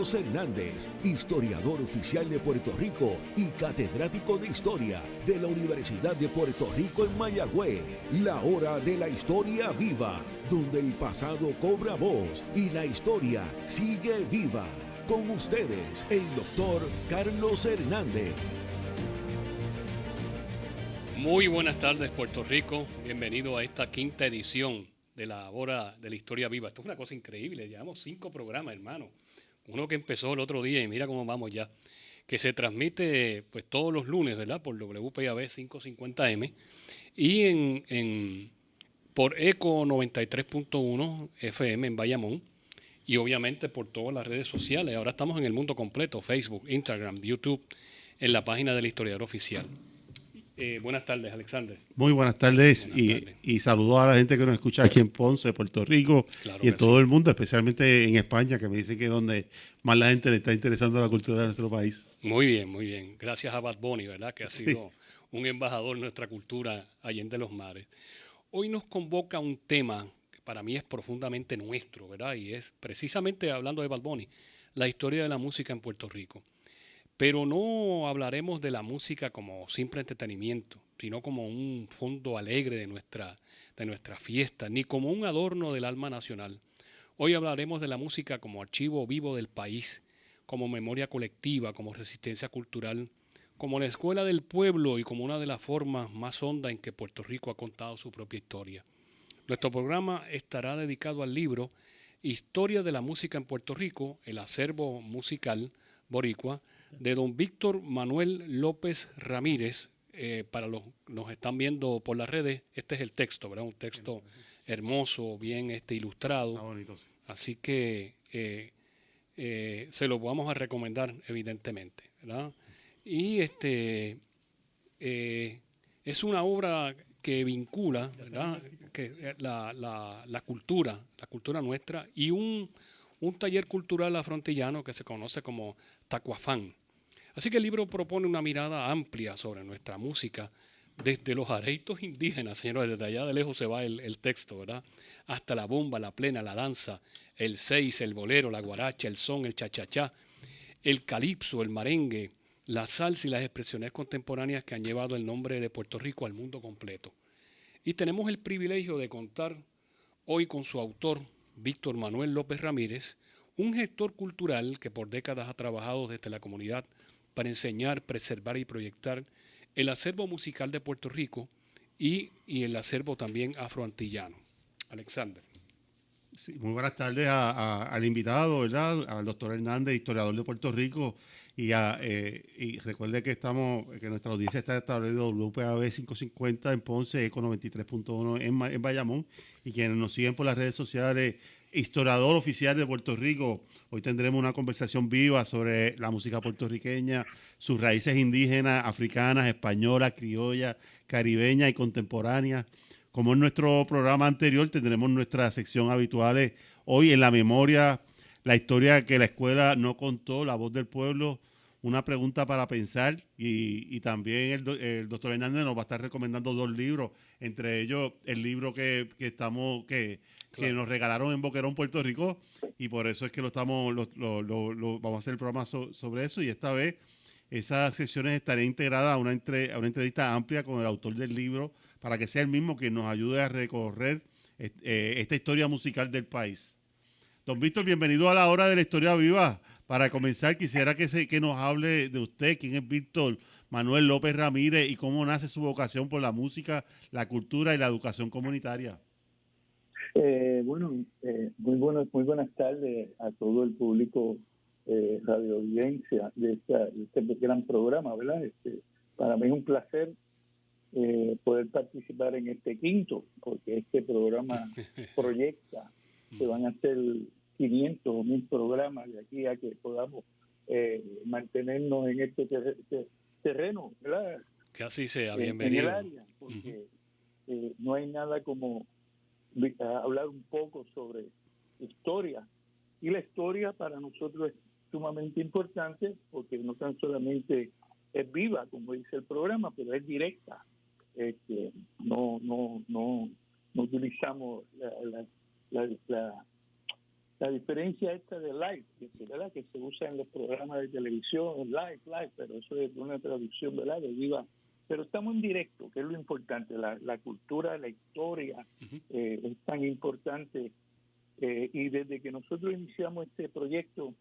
Carlos Hernández, historiador oficial de Puerto Rico y catedrático de Historia de la Universidad de Puerto Rico en Mayagüez. La hora de la historia viva, donde el pasado cobra voz y la historia sigue viva. Con ustedes, el doctor Carlos Hernández. Muy buenas tardes, Puerto Rico. Bienvenido a esta quinta edición de la hora de la historia viva. Esto es una cosa increíble. Llevamos 5 programas, hermano. Uno que empezó el otro día y mira cómo vamos ya. Que se transmite pues todos los lunes, ¿verdad? Por WPAB 550M y por ECO 93.1 FM en Bayamón y obviamente por todas las redes sociales. Ahora estamos en el mundo completo, Facebook, Instagram, YouTube, en la página del historiador oficial. Buenas tardes, Alexander. Muy buenas tardes, Buenas tardes. y saludos a la gente que nos escucha aquí en Ponce, Puerto Rico, Claro y en que todo sí. el mundo, especialmente en España, que me dicen que es donde más la gente le está interesando la cultura de nuestro país. Muy bien, muy bien. Gracias a Bad Bunny, ¿verdad? Que ha sido un embajador de nuestra cultura allende los mares. Hoy nos convoca un tema que para mí es profundamente nuestro, ¿verdad? Y es precisamente hablando de Bad Bunny, la historia de la música en Puerto Rico. Pero no hablaremos de la música como simple entretenimiento, sino como un fondo alegre de nuestra fiesta, ni como un adorno del alma nacional. Hoy hablaremos de la música como archivo vivo del país, como memoria colectiva, como resistencia cultural, como la escuela del pueblo y como una de las formas más hondas en que Puerto Rico ha contado su propia historia. Nuestro programa estará dedicado al libro Historia de la música en Puerto Rico, el acervo musical boricua, de don Víctor Manuel López Ramírez. Para los que nos están viendo por las redes, este es el texto, ¿verdad? Un texto hermoso, bien ilustrado. Está bonito, sí. Así que se lo vamos a recomendar, evidentemente, ¿verdad? Y es una obra que vincula, ¿verdad? Que la cultura nuestra y un taller cultural afrontillano que se conoce como Tacuafán. Así que el libro propone una mirada amplia sobre nuestra música, desde los areitos indígenas, señores, desde allá de lejos se va el texto, ¿verdad? Hasta la bomba, la plena, la danza, el seis, el bolero, la guaracha, el son, el chachachá, el calipso, el merengue, la salsa y las expresiones contemporáneas que han llevado el nombre de Puerto Rico al mundo completo. Y tenemos el privilegio de contar hoy con su autor, Víctor Manuel López Ramírez, un gestor cultural que por décadas ha trabajado desde la comunidad para enseñar, preservar y proyectar el acervo musical de Puerto Rico y el acervo también afroantillano. Alexander. Sí, muy buenas tardes al invitado, ¿verdad? Al doctor Hernández, historiador de Puerto Rico. Y recuerde que nuestra audiencia está establecida en WPAB 550 en Ponce, ECO 93.1 en Bayamón, y quienes nos siguen por las redes sociales, historiador oficial de Puerto Rico. Hoy tendremos una conversación viva sobre la música puertorriqueña, sus raíces indígenas, africanas, españolas, criollas, caribeñas y contemporáneas. Como en nuestro programa anterior, tendremos nuestras sección habituales. Hoy en la memoria, la historia que la escuela no contó, la voz del pueblo, una pregunta para pensar. Y también el doctor Hernández nos va a estar recomendando 2 libros, entre ellos el libro que nos regalaron en Boquerón, Puerto Rico, y por eso es que vamos a hacer el programa sobre eso. Y esta vez esas sesiones estarán integradas a una entrevista amplia con el autor del libro, para que sea el mismo que nos ayude a recorrer esta historia musical del país. Don Víctor, bienvenido a la hora de la historia viva. Para comenzar, quisiera que nos hable de usted, quién es Víctor Manuel López Ramírez y cómo nace su vocación por la música, la cultura y la educación comunitaria. Muy buenas tardes a todo el público radio audiencia de este gran programa, ¿verdad? Para mí es un placer poder participar en este quinto, porque este programa proyecta que van a ser 500 o 1000 programas de aquí a que podamos mantenernos en este terreno, ¿verdad? Que así sea, En bienvenido. el área, porque no hay nada como hablar un poco sobre historia. Y la historia para nosotros es sumamente importante porque no tan solamente es viva, como dice el programa, pero es directa. No utilizamos La diferencia esta de live, ¿verdad? Que se usa en los programas de televisión, live, pero eso es una traducción, ¿verdad? De viva. Pero estamos en directo, que es lo importante. La cultura, la historia es tan importante. Y desde que nosotros iniciamos este proyecto,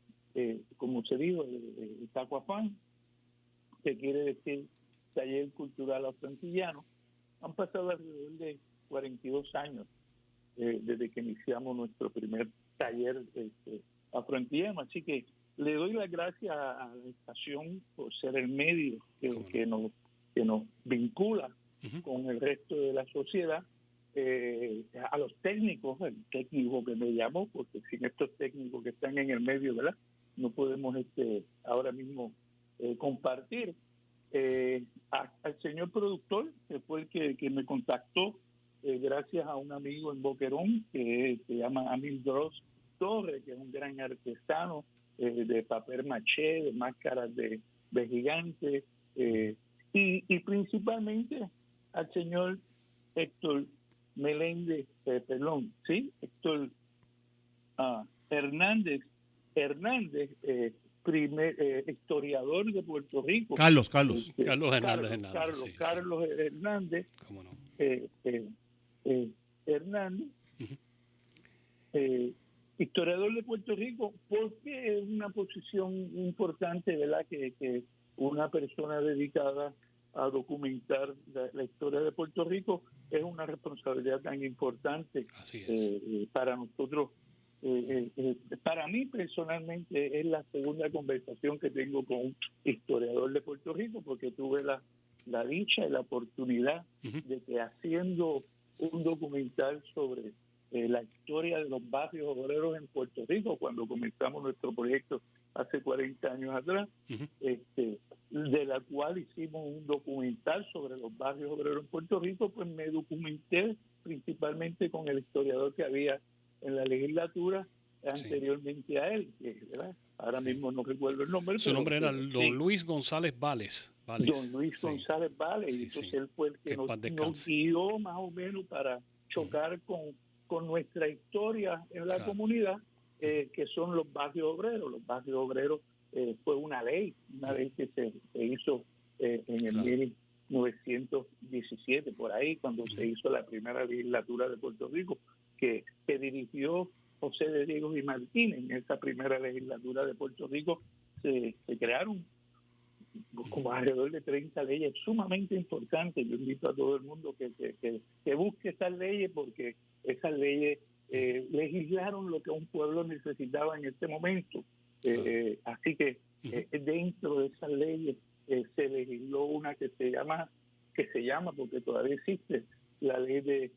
como se dijo, Tacuafán, que quiere decir Taller Cultural Afroantillano, han pasado alrededor de 42 años desde que iniciamos nuestro primer taller afroantillano. Así que le doy las gracias a la estación por ser el medio que nos vincula con el resto de la sociedad, a los técnicos, el técnico que me llamó, porque sin estos técnicos que están en el medio, ¿verdad? No podemos ahora mismo compartir. Al señor productor, que fue el que me contactó, gracias a un amigo en Boquerón, que se llama Amil Dross Torres, que es un gran artesano de papel maché, de máscaras de gigantes, y principalmente al señor Héctor Meléndez, Héctor Hernández, primer historiador de Puerto Rico. Carlos Hernández. ¿Cómo no? Hernández, historiador de Puerto Rico, porque es una posición importante, ¿verdad? Que una persona dedicada a documentar la historia de Puerto Rico es una responsabilidad tan importante. Así es. Para nosotros. Para mí personalmente es la segunda conversación que tengo con un historiador de Puerto Rico, porque tuve la dicha y la oportunidad de que haciendo un documental sobre la historia de los barrios obreros en Puerto Rico, cuando comenzamos nuestro proyecto hace 40 años atrás, de la cual hicimos un documental sobre los barrios obreros en Puerto Rico, pues me documenté principalmente con el historiador que había en la legislatura anteriormente a él, ¿verdad? Ahora mismo no recuerdo el nombre. Su nombre era don Luis González Vales. Don Luis González Vales, y entonces él fue el que nos guió más o menos para chocar con nuestra historia en la comunidad, que son los barrios obreros. Los barrios obreros fue una ley que se hizo en el 1917, por ahí, cuando se hizo la primera legislatura de Puerto Rico, que dirigió José de Diego y Martínez. En esa primera legislatura de Puerto Rico se crearon como alrededor de 30 leyes sumamente importantes. Yo invito a todo el mundo que busque esas leyes, porque esas leyes legislaron lo que un pueblo necesitaba en este momento. Así que dentro de esas leyes se legisló una que se llama, porque todavía existe, la ley de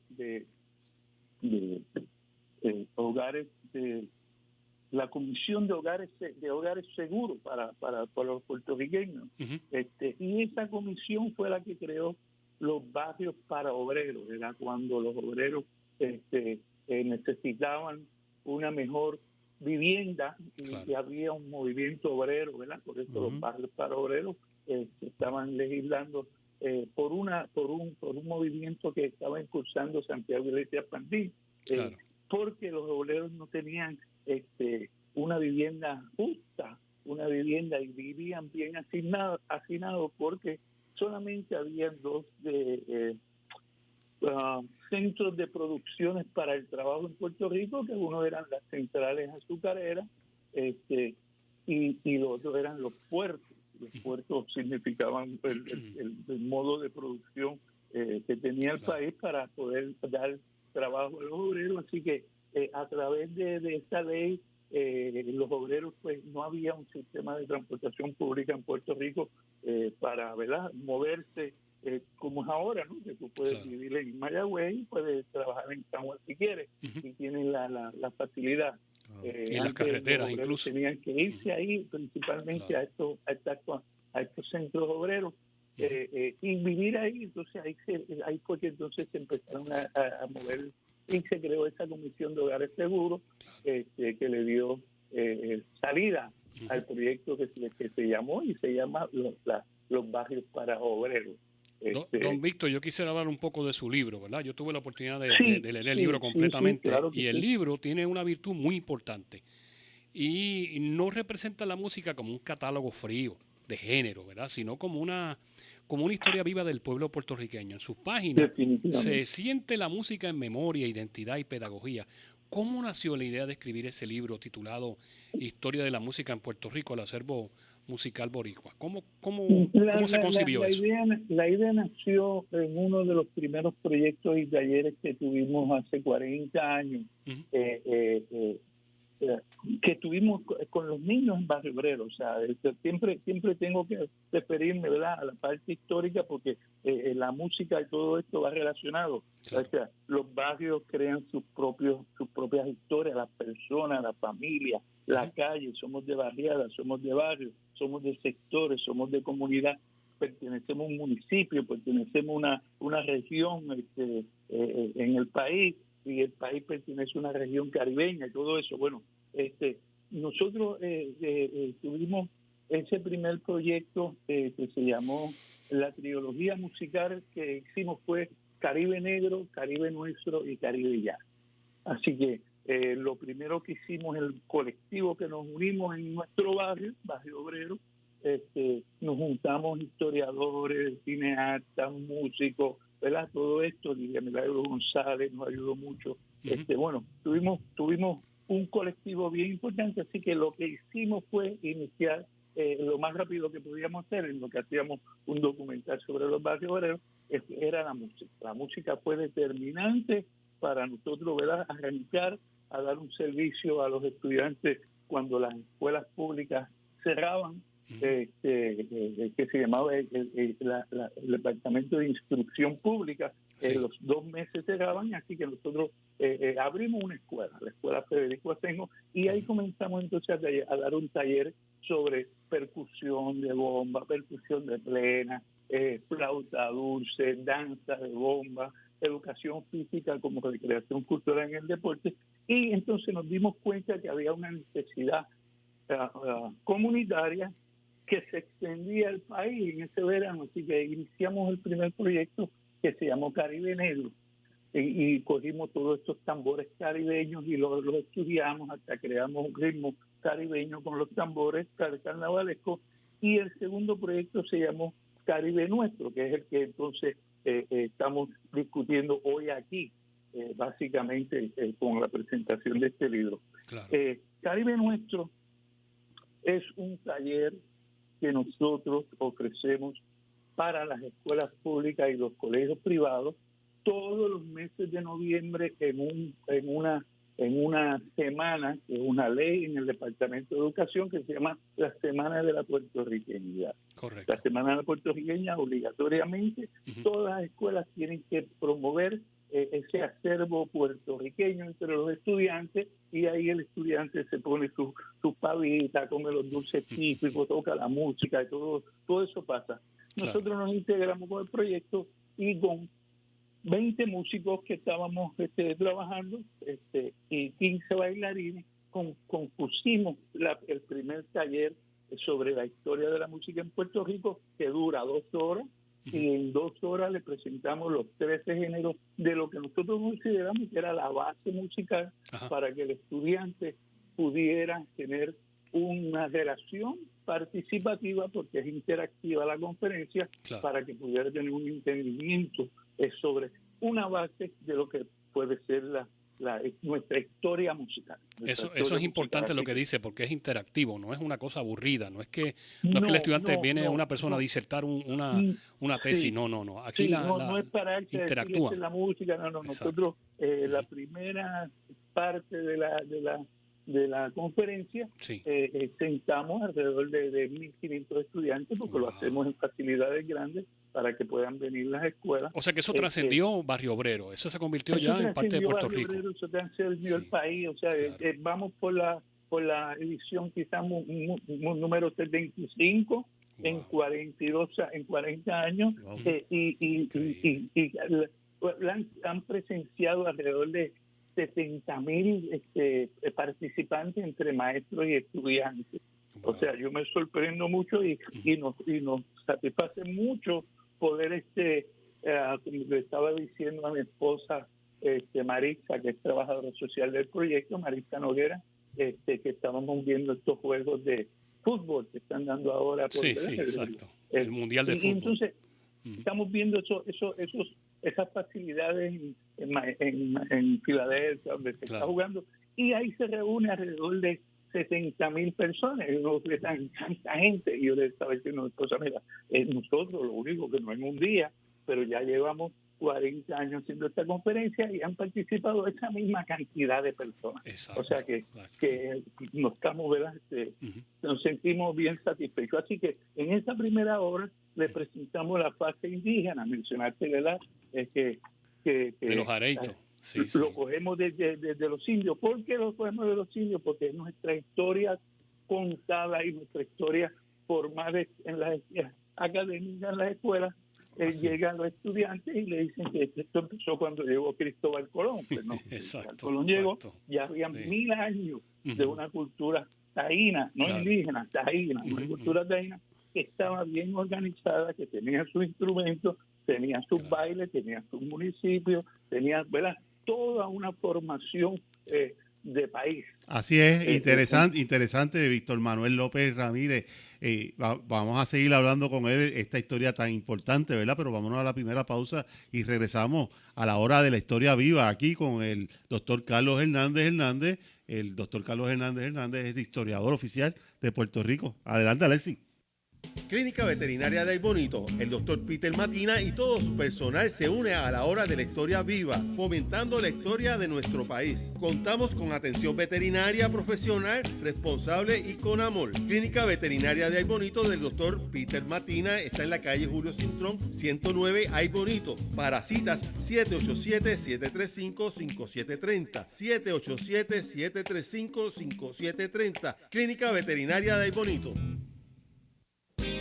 hogares, de la Comisión de Hogares Seguros para los puertorriqueños. Y esa comisión fue la que creó los barrios para obreros. Era cuando los obreros necesitaban una mejor vivienda y había un movimiento obrero, ¿verdad? Por eso los barrios para obreros estaban legislando por un movimiento que estaba impulsando Santiago Iglesias Pandín, porque los obreros no tenían una vivienda justa, una vivienda, y vivían bien hacinados porque solamente había dos centros de producciones para el trabajo en Puerto Rico, que uno eran las centrales azucareras y los otros eran los puertos. Los puertos significaban el modo de producción que tenía el país para poder dar trabajo a los obreros. Así que a través de esta ley, los obreros, pues no había un sistema de transportación pública en Puerto Rico para, ¿verdad?, moverse como es ahora, ¿no? Que tú puedes vivir en Mayagüez y puedes trabajar en San Juan si quieres, y tienes la facilidad. Y las carreteras incluso. Tenían que irse ahí principalmente a estos centros obreros y vivir ahí. Entonces ahí fue que entonces se empezaron a mover y se creó esa Comisión de Hogares Seguros que le dio salida al proyecto que se llamó y se llama los barrios para obreros. Don Víctor, yo quisiera hablar un poco de su libro, ¿verdad? Yo tuve la oportunidad de leer el sí, libro completamente, claro que y el sí. libro tiene una virtud muy importante y no representa la música como un catálogo frío de género, ¿verdad? Sino como una historia viva del pueblo puertorriqueño. En sus páginas se Definitivamente. siente la música en memoria, identidad y pedagogía. ¿Cómo nació la idea de escribir ese libro titulado Historia de la música en Puerto Rico, el acervo musical boricua? ¿Cómo se concibió eso? La idea nació en uno de los primeros proyectos y talleres que tuvimos hace 40 años, Ujú. que tuvimos con los niños en Barrio Obrero. O sea, siempre tengo que referirme, ¿verdad?, a la parte histórica, porque la música y todo esto va relacionado. Claro. O sea, los barrios crean sus propias historias, las personas, la familia, la calle. Somos de barriadas, somos de barrios, somos de sectores, somos de comunidad, pertenecemos a un municipio, pertenecemos a una región en el país, y el país pertenece a una región caribeña y todo eso. Bueno, nosotros tuvimos ese primer proyecto que se llamó la trilogía musical que hicimos fue Caribe Negro, Caribe Nuestro y Caribe Ya. Así que lo primero que hicimos, el colectivo que nos unimos en nuestro barrio Obrero, nos juntamos historiadores, cineastas, músicos, ¿verdad? Todo esto, Lidia Milagro González nos ayudó mucho. Bueno, tuvimos un colectivo bien importante, así que lo que hicimos fue iniciar lo más rápido que podíamos hacer, en lo que hacíamos un documental sobre los barrios obreros, era la música. La música fue determinante para nosotros, ¿verdad?, arrancar a dar un servicio a los estudiantes cuando las escuelas públicas cerraban, que se llamaba el Departamento de Instrucción Pública. Sí. Los 2 meses cerraban, así que nosotros abrimos una escuela, la Escuela Federico Asenjo, y ahí comenzamos entonces a dar un taller sobre percusión de bomba, percusión de plena, flauta dulce, danza de bomba, educación física como recreación cultural en el deporte, y entonces nos dimos cuenta que había una necesidad comunitaria que se extendía al país en ese verano, así que iniciamos el primer proyecto que se llamó Caribe Negro, y cogimos todos estos tambores caribeños y los estudiamos hasta creamos un ritmo caribeño con los tambores carnavalescos, y el segundo proyecto se llamó Caribe Nuestro, que es el que entonces estamos discutiendo hoy aquí, básicamente con la presentación de este libro. Claro. Caribe Nuestro es un taller que nosotros ofrecemos para las escuelas públicas y los colegios privados todos los meses de noviembre en una semana, que es una ley en el Departamento de Educación que se llama la Semana de la Puertorriqueñidad. Correcto. La Semana de la Puertorriqueña, obligatoriamente, todas las escuelas tienen que promover ese acervo puertorriqueño entre los estudiantes, y ahí el estudiante se pone su pavita, come los dulces típicos, toca la música y todo eso pasa. Nosotros nos integramos con el proyecto y con 20 músicos que estábamos trabajando y 15 bailarines, compusimos el primer taller sobre la historia de la música en Puerto Rico, que dura 2 horas, y en 2 horas le presentamos los 13 géneros de lo que nosotros consideramos que era la base musical. Ajá. Para que el estudiante pudiera tener una relación participativa, porque es interactiva la conferencia, claro, para que pudiera tener un entendimiento sobre una base de lo que puede ser nuestra historia musical. Eso es importante lo que dice, porque es interactivo, no es una cosa aburrida, no es que el estudiante viene una persona a disertar una tesis, sí, no. Aquí no es para interactúa. La música, nosotros la primera parte de la conferencia, sí, sentamos alrededor de 1.500 estudiantes, porque lo hacemos en facilidades grandes para que puedan venir las escuelas. O sea que eso trascendió Barrio Obrero, eso se convirtió ya en parte de Puerto Rico. Obrero, eso trascendió el país, o sea, claro, vamos por la edición quizás número 75, en 40 años, y han presenciado alrededor de 70,000 participantes entre maestros y estudiantes. Wow. O sea, yo me sorprendo mucho y nos satisface mucho, poder, como le estaba diciendo a mi esposa, Maritza, que es trabajadora social del proyecto, Maritza Noguera, que estábamos viendo estos juegos de fútbol que están dando ahora por exacto. El Mundial de Fútbol. Entonces, estamos viendo esas facilidades en Filadelfia, donde se está jugando, y ahí se reúne alrededor de 70,000 personas, y uno ve tanta gente, y yo le estaba diciendo a mi esposa, mira, nosotros lo único que no en un día, pero ya llevamos 40 años haciendo esta conferencia y han participado esa misma cantidad de personas. Exacto, o sea que nos estamos, ¿verdad? Nos sentimos bien satisfechos. Así que en esta primera hora le presentamos la fase indígena. Mencionaste, ¿verdad? Que de los areitos. Lo cogemos desde los indios. ¿Por qué lo cogemos de los indios? Porque es nuestra historia contada y nuestra historia formada en las académicas, en las escuelas. Llegan los estudiantes y le dicen que esto empezó cuando llegó Cristóbal Colón. Pues no, Colón llegó, ya había 1000 años de una cultura taína, no indígena, taína, una cultura taína que estaba bien organizada, que tenía sus instrumentos, tenía sus bailes, tenía sus municipios, tenía, ¿verdad?, toda una formación de país. Así es, interesante, Víctor Manuel López Ramírez. Vamos a seguir hablando con él esta historia tan importante, ¿verdad? Pero vámonos a la primera pausa y regresamos a la hora de la historia viva aquí con el doctor Carlos Hernández. El doctor Carlos Hernández es historiador oficial de Puerto Rico. Adelante, Alexis. Clínica Veterinaria de Aybonito, el doctor Peter Matina y todo su personal se une a la hora de la historia viva, fomentando la historia de nuestro país. Contamos con atención veterinaria profesional, responsable y con amor. Clínica Veterinaria de Aybonito del doctor Peter Matina está en la calle Julio Cintrón, 109 Aybonito. Para citas, 787-735-5730. 787-735-5730. Clínica Veterinaria de Aybonito.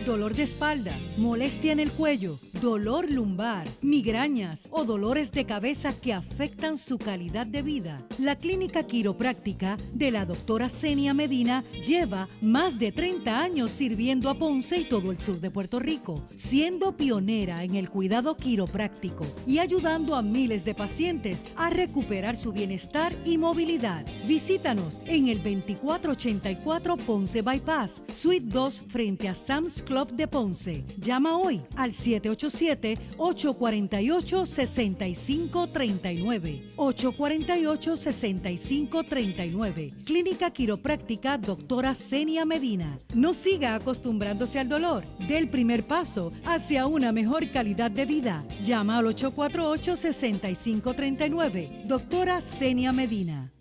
Dolor de espalda, molestia en el cuello, dolor lumbar, migrañas o dolores de cabeza que afectan su calidad de vida. La clínica quiropráctica de la doctora Senia Medina lleva más de 30 años sirviendo a Ponce y todo el sur de Puerto Rico, siendo pionera en el cuidado quiropráctico y ayudando a miles de pacientes a recuperar su bienestar y movilidad. Visítanos en el 2484 Ponce Bypass, Suite 2 frente a Sam's Club de Ponce. Llama hoy al 787-848-6539. 848-6539. Clínica Quiropráctica Doctora Senia Medina. No siga acostumbrándose al dolor. Dé el primer paso hacia una mejor calidad de vida. Llama al 848-6539. Doctora Senia Medina.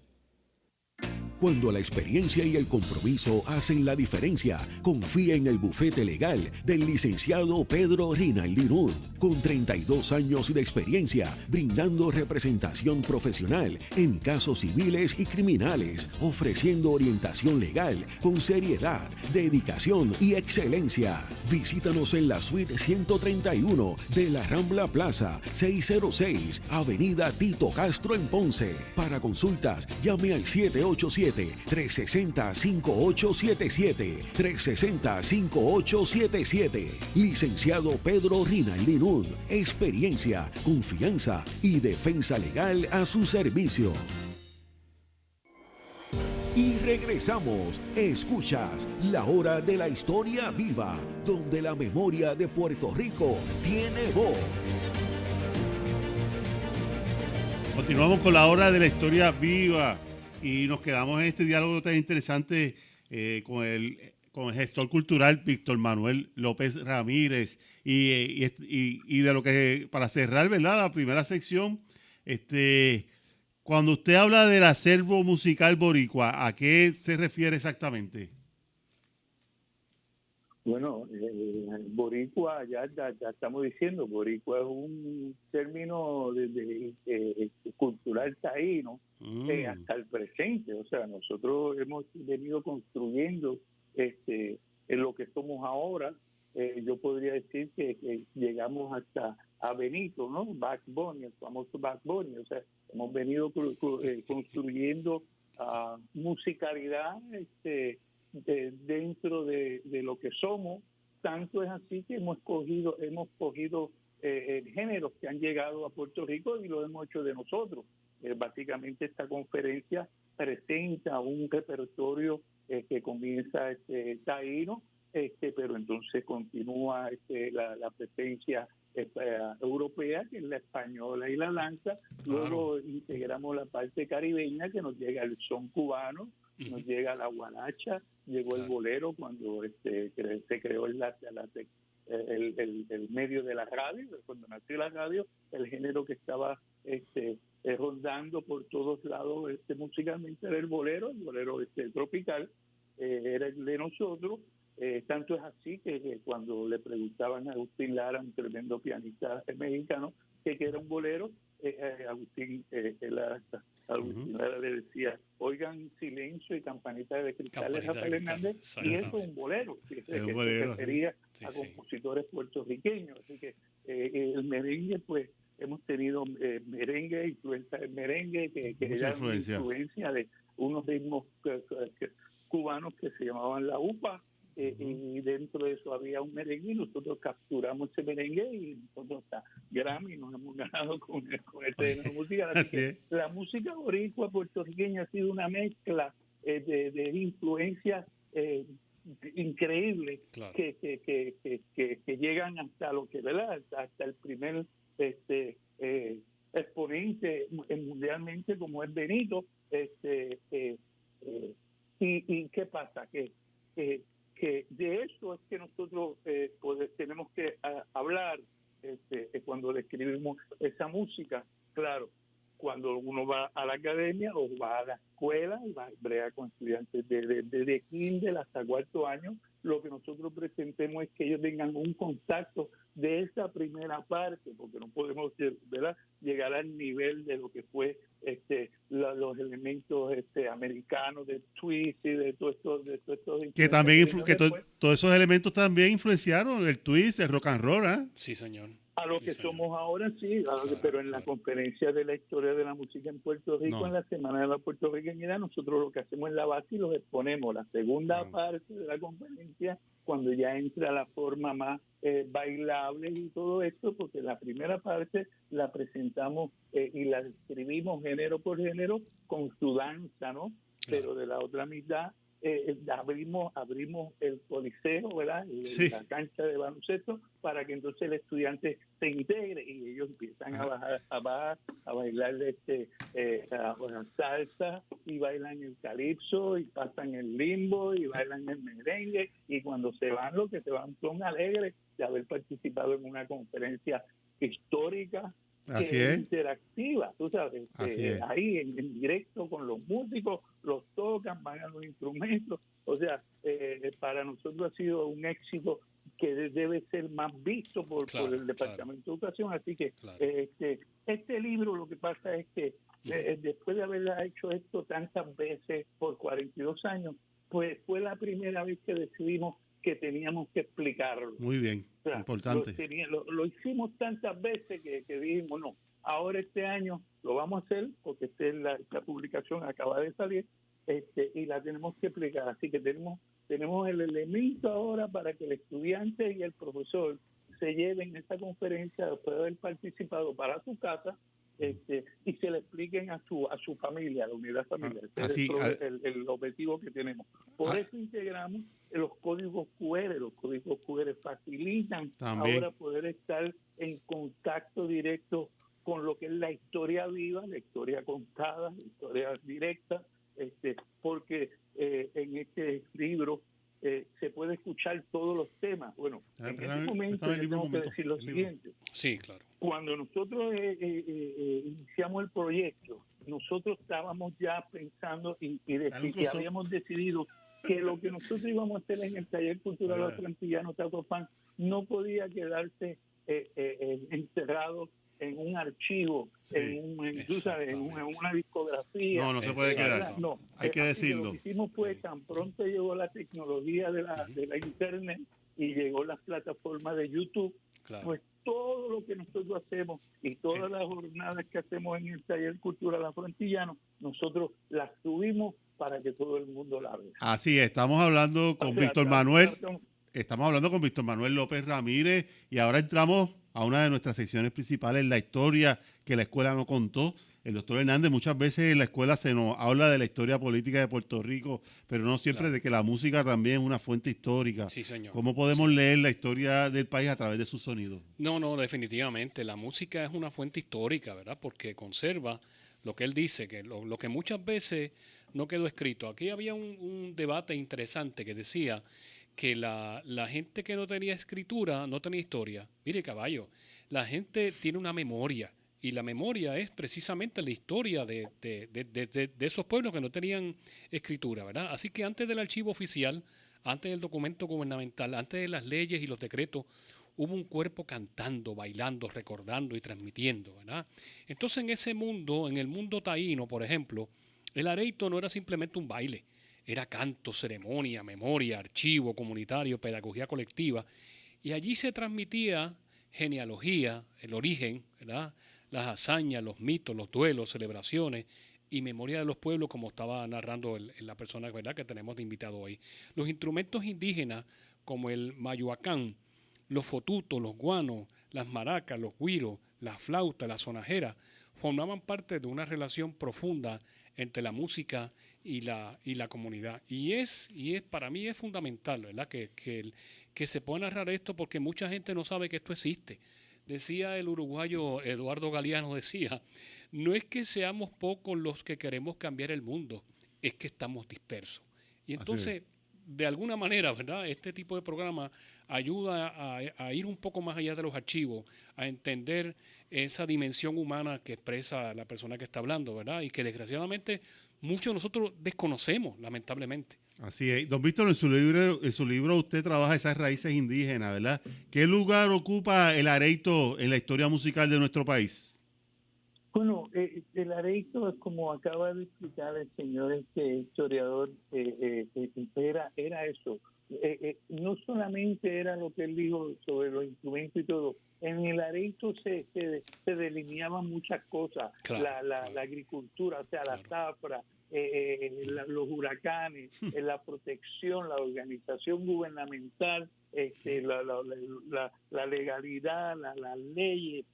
Cuando la experiencia y el compromiso hacen la diferencia, confía en el bufete legal del licenciado Pedro Rinaldi Nudd, con 32 años de experiencia, brindando representación profesional en casos civiles y criminales, ofreciendo orientación legal con seriedad, dedicación y excelencia. Visítanos en la suite 131 de la Rambla Plaza, 606, Avenida Tito Castro en Ponce. Para consultas, llame al 787-360-5877, 360-5877. Licenciado Pedro Rinaldi Nudd, experiencia, confianza y defensa legal a su servicio. Y regresamos. Escuchas La Hora de la Historia Viva, donde la memoria de Puerto Rico tiene voz. Continuamos con La Hora de la Historia Viva y nos quedamos en este diálogo tan interesante con el gestor cultural Víctor Manuel López Ramírez y de lo que, para cerrar, ¿verdad?, la primera sección, cuando usted habla del acervo musical boricua, ¿a qué se refiere exactamente? Bueno, boricua, ya estamos diciendo, boricua es un término cultural taíno hasta el presente. O sea, nosotros hemos venido construyendo en lo que somos ahora. Yo podría decir que llegamos hasta a Benito, ¿no? Bugs Bunny, el famoso Bugs Bunny. O sea, hemos venido construyendo musicalidad dentro de lo que somos, Tanto es así que hemos cogido géneros que han llegado a Puerto Rico y lo hemos hecho de nosotros. Básicamente esta conferencia presenta un repertorio que comienza taíno, pero entonces continúa la presencia europea, que es la española y la danza. Luego integramos la parte caribeña, que nos llega el son cubano, nos llega la guaracha, llegó el bolero cuando se creó el medio de la radio. Cuando nació la radio, el género que estaba rondando por todos lados musicalmente era el bolero tropical, era el de nosotros. Tanto es así que cuando le preguntaban a Agustín Lara, un tremendo pianista mexicano, que era un bolero, Agustín Lara le decía: oigan Silencio y Campanita de Cristal de Rafael Hernández, y eso es un bolero, que se refería a compositores puertorriqueños. Así que el merengue, pues hemos tenido merengue, influencia del merengue, que era una influencia de unos ritmos cubanos que se llamaban la UPA. Y dentro de eso había un merengue, y nosotros capturamos ese merengue, y nosotros hasta Grammy nos hemos ganado con este género musical. Así que la música boricua puertorriqueña ha sido una mezcla de influencias increíbles, claro, que llegan hasta lo que, ¿verdad?, hasta el primer exponente mundialmente, como es Benito. ¿Y qué pasa? Que de eso es que nosotros tenemos que hablar cuando describimos esa música. Claro, cuando uno va a la academia o va a la escuela y va a bregar con estudiantes de kinder hasta cuarto año, lo que nosotros presentemos es que ellos tengan un contacto de esa primera parte, porque no podemos, ¿verdad?, llegar al nivel de lo que fue los elementos americanos de twist y de todos estos que también todos esos elementos también influenciaron el twist, el rock and roll, ¿eh? Sí, señor. A lo que somos ahora, sí, claro, pero en la conferencia de la historia de la música en Puerto Rico, en la Semana de la Puertorriqueñidad, nosotros lo que hacemos es la base y los exponemos. La segunda parte de la conferencia, cuando ya entra la forma más bailable y todo esto, porque la primera parte la presentamos y la describimos género por género con su danza, ¿no? Pero de la otra mitad abrimos el coliseo, ¿verdad?, la cancha de baloncesto, para que entonces el estudiante se integre y ellos empiezan a bailar salsa, y bailan el calipso, y pasan el limbo, y bailan el merengue, y cuando se van, lo que se van son alegres de haber participado en una conferencia histórica, interactiva, tú sabes, ahí en directo con los músicos, los tocan, van a los instrumentos. O sea, para nosotros ha sido un éxito que debe ser más visto por el Departamento de Educación. Así que este libro, lo que pasa es que después de haber hecho esto tantas veces por 42 años, pues fue la primera vez que decidimos que teníamos que explicarlo. Muy bien, o sea, importante. Lo hicimos tantas veces que dijimos, no, ahora este año lo vamos a hacer, porque la publicación acaba de salir, y la tenemos que explicar. Así que tenemos el elemento ahora para que el estudiante y el profesor se lleven esta conferencia después de haber participado para su casa, y se le expliquen a su familia, a la unidad familiar. Ese es el objetivo que tenemos. Por eso integramos los códigos QR. Los códigos QR facilitan ahora poder estar en contacto directo con lo que es la historia viva, la historia contada, la historia directa, porque en este libro se puede escuchar todos los temas. Bueno, en este momento yo tengo que decir lo siguiente. Sí, claro. Cuando nosotros iniciamos el proyecto, nosotros estábamos ya pensando y habíamos decidido que lo que nosotros íbamos a hacer en el Taller Cultural Atlantillano Tacofán no podía quedarse encerrado en un archivo, en una discografía. No se puede quedar. No, hay que decirlo. Lo que hicimos fue, tan pronto llegó la tecnología de la internet y llegó las plataformas de YouTube, pues todo lo que nosotros hacemos y todas las jornadas que hacemos en el Taller Cultural Afroantillano, nosotros las subimos para que todo el mundo la vea. Así es, estamos hablando con Víctor Manuel. Estamos hablando con Víctor Manuel López Ramírez y ahora entramos a una de nuestras secciones principales, la historia que la escuela no contó. El doctor Hernández, muchas veces en la escuela se nos habla de la historia política de Puerto Rico, pero no siempre de que la música también es una fuente histórica. Sí, señor. ¿Cómo podemos leer la historia del país a través de sus sonidos? No, definitivamente. La música es una fuente histórica, ¿verdad? Porque conserva lo que él dice, que lo que muchas veces no quedó escrito. Aquí había un debate interesante que decía que la gente que no tenía escritura no tenía historia. Mire, caballo, la gente tiene una memoria y la memoria es precisamente la historia de esos pueblos que no tenían escritura, ¿verdad? Así que antes del archivo oficial, antes del documento gubernamental, antes de las leyes y los decretos, hubo un cuerpo cantando, bailando, recordando y transmitiendo, ¿verdad? Entonces en ese mundo, en el mundo taíno, por ejemplo, el areito no era simplemente un baile. Era canto, ceremonia, memoria, archivo comunitario, pedagogía colectiva. Y allí se transmitía genealogía, el origen, ¿verdad? Las hazañas, los mitos, los duelos, celebraciones y memoria de los pueblos, como estaba narrando la persona, ¿verdad?, que tenemos de invitado hoy. Los instrumentos indígenas, como el mayuacán, los fotutos, los guanos, las maracas, los güiros, la flauta, la sonajera, formaban parte de una relación profunda entre la música y la comunidad. Y para mí es fundamental, ¿verdad?, que se pueda narrar esto, porque mucha gente no sabe que esto existe. Decía el uruguayo Eduardo Galeano, decía, no es que seamos pocos los que queremos cambiar el mundo, es que estamos dispersos. Y entonces, de alguna manera, ¿verdad?, este tipo de programa ayuda a ir un poco más allá de los archivos, a entender esa dimensión humana que expresa la persona que está hablando, ¿verdad?, y que desgraciadamente muchos de nosotros desconocemos, lamentablemente. Así es. Don Víctor, en su libro usted trabaja esas raíces indígenas, ¿verdad? ¿Qué lugar ocupa el areito en la historia musical de nuestro país? Bueno, el areito, como acaba de explicar el señor historiador, era eso. No solamente era lo que él dijo sobre los instrumentos y todo. En el areito se delineaban muchas cosas. Claro, la agricultura, o sea, la zafra, los huracanes, la protección, la organización gubernamental, la legalidad, las leyes,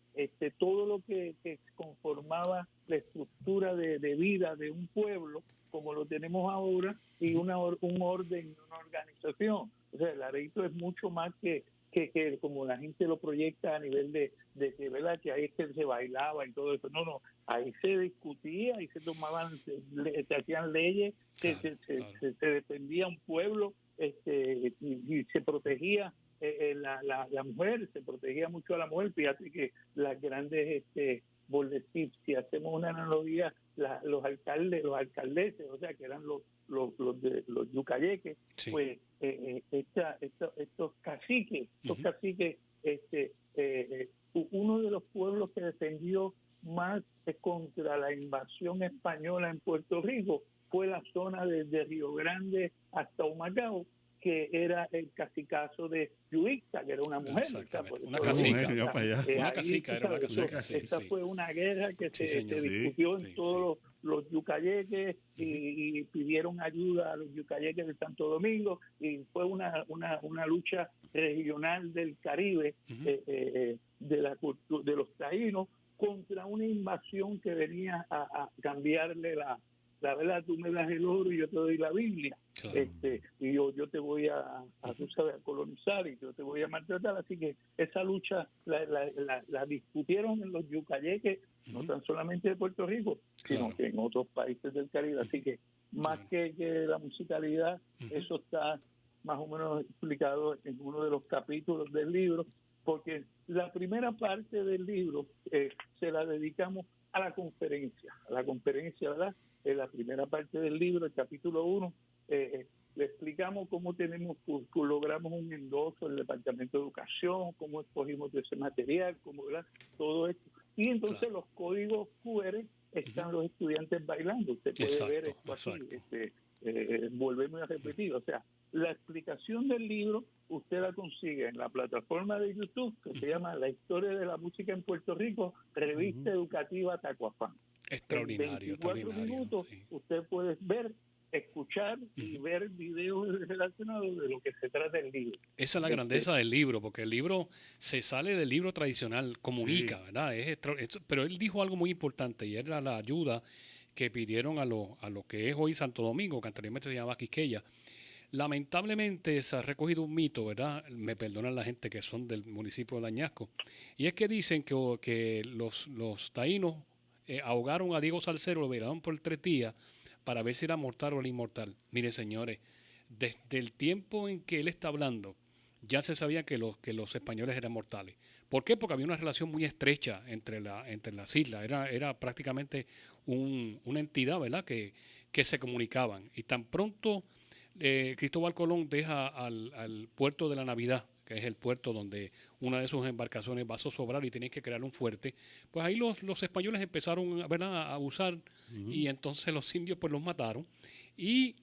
todo lo que conformaba la estructura de vida de un pueblo, como lo tenemos ahora, y un orden, una organización. O sea, el areito es mucho más que como la gente lo proyecta a nivel de que, ¿verdad?, que ahí se bailaba y todo eso. No, ahí se discutía, ahí se tomaban, se hacían leyes, se defendía un pueblo, y se protegía la mujer, se protegía mucho a la mujer. Fíjate que las grandes, por decir, si hacemos una analogía, los alcaldes, los alcaldeses, o sea, que eran los yucayeques, sí. Pues estos caciques, uno de los pueblos que defendió más contra la invasión española en Puerto Rico fue la zona desde Río Grande hasta Humacao, que era el cacicazo de Yuicta, que era una mujer. Una cacica. Esta fue una guerra que se discutió en todos los yucayeques, y pidieron ayuda a los yucayeques de Santo Domingo, y fue una lucha regional del Caribe, de los taínos, contra una invasión que venía a cambiarle la verdad. Tú me das el oro y yo te doy la Biblia. Claro. Y yo te voy a colonizar, y yo te voy a maltratar. Así que esa lucha la discutieron en los yucayeques, no tan solamente de Puerto Rico, sino que en otros países del Caribe. Así que más que la musicalidad, eso está más o menos explicado en uno de los capítulos del libro, porque la primera parte del libro se la dedicamos a la conferencia, ¿verdad? En la primera parte del libro, el capítulo 1, le explicamos cómo logramos un endoso del Departamento de Educación, cómo escogimos ese material, ¿verdad?, todo esto. Y entonces los códigos QR están los estudiantes bailando. Usted puede ver esto aquí. Volvemos a repetir. O sea, la explicación del libro usted la consigue en la plataforma de YouTube que se llama La Historia de la Música en Puerto Rico, Revista Educativa Tacuafán. Extraordinario. En 24 minutos usted puede ver escuchar y ver videos relacionados de lo que se trata el libro. Esa es la grandeza del libro, porque el libro se sale del libro tradicional, comunica, sí, ¿verdad? Pero él dijo algo muy importante y era la ayuda que pidieron a lo que es hoy Santo Domingo, que anteriormente se llamaba Quisqueya. Lamentablemente se ha recogido un mito, ¿verdad? Me perdonan la gente que son del municipio de Añasco. Y es que dicen que los taínos ahogaron a Diego Salcero, lo velaron por 3 días para ver si era mortal o era inmortal. Miren, señores, desde el tiempo en que él está hablando, ya se sabía que los españoles eran mortales. ¿Por qué? Porque había una relación muy estrecha entre las islas. Era prácticamente una entidad, ¿verdad?, que se comunicaban. Y tan pronto Cristóbal Colón deja al puerto de la Navidad, que es el puerto donde una de sus embarcaciones va a zozobrar y tienen que crear un fuerte, pues ahí los españoles empezaron, ¿verdad?, a abusar, y entonces los indios pues los mataron, y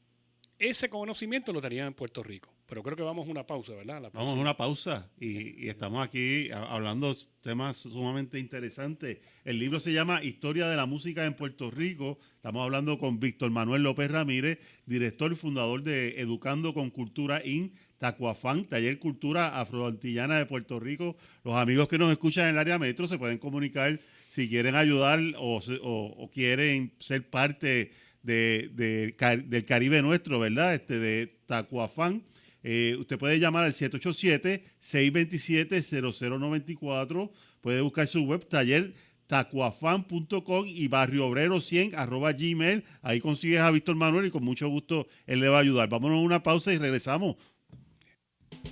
ese conocimiento lo tenían en Puerto Rico. Pero creo que vamos a una pausa, ¿verdad? Vamos a una pausa y estamos aquí hablando temas sumamente interesantes. El libro se llama Historia de la Música en Puerto Rico. Estamos hablando con Víctor Manuel López Ramírez, director y fundador de Educando con Cultura Inc., Tacuafán, Taller Cultura Afroantillana de Puerto Rico. Los amigos que nos escuchan en el área metro se pueden comunicar si quieren ayudar o quieren ser parte del Caribe nuestro, ¿verdad? De Tacuafán. Usted puede llamar al 787-627-0094. Puede buscar su web, taller tacuafan.com y barrioobrero100@gmail. Ahí consigues a Víctor Manuel y con mucho gusto él le va a ayudar. Vámonos a una pausa y regresamos.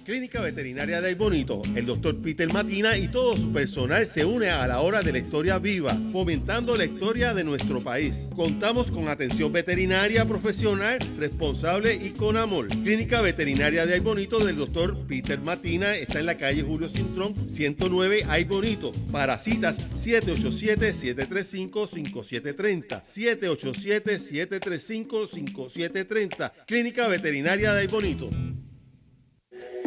Clínica Veterinaria de Aybonito, el doctor Peter Matina y todo su personal se une a la hora de la historia viva, fomentando la historia de nuestro país. Contamos con atención veterinaria profesional, responsable y con amor. Clínica Veterinaria de Aybonito del doctor Peter Matina está en la calle Julio Cintrón, 109 Aybonito. Para citas, 787-735-5730. 787-735-5730. Clínica Veterinaria de Aybonito.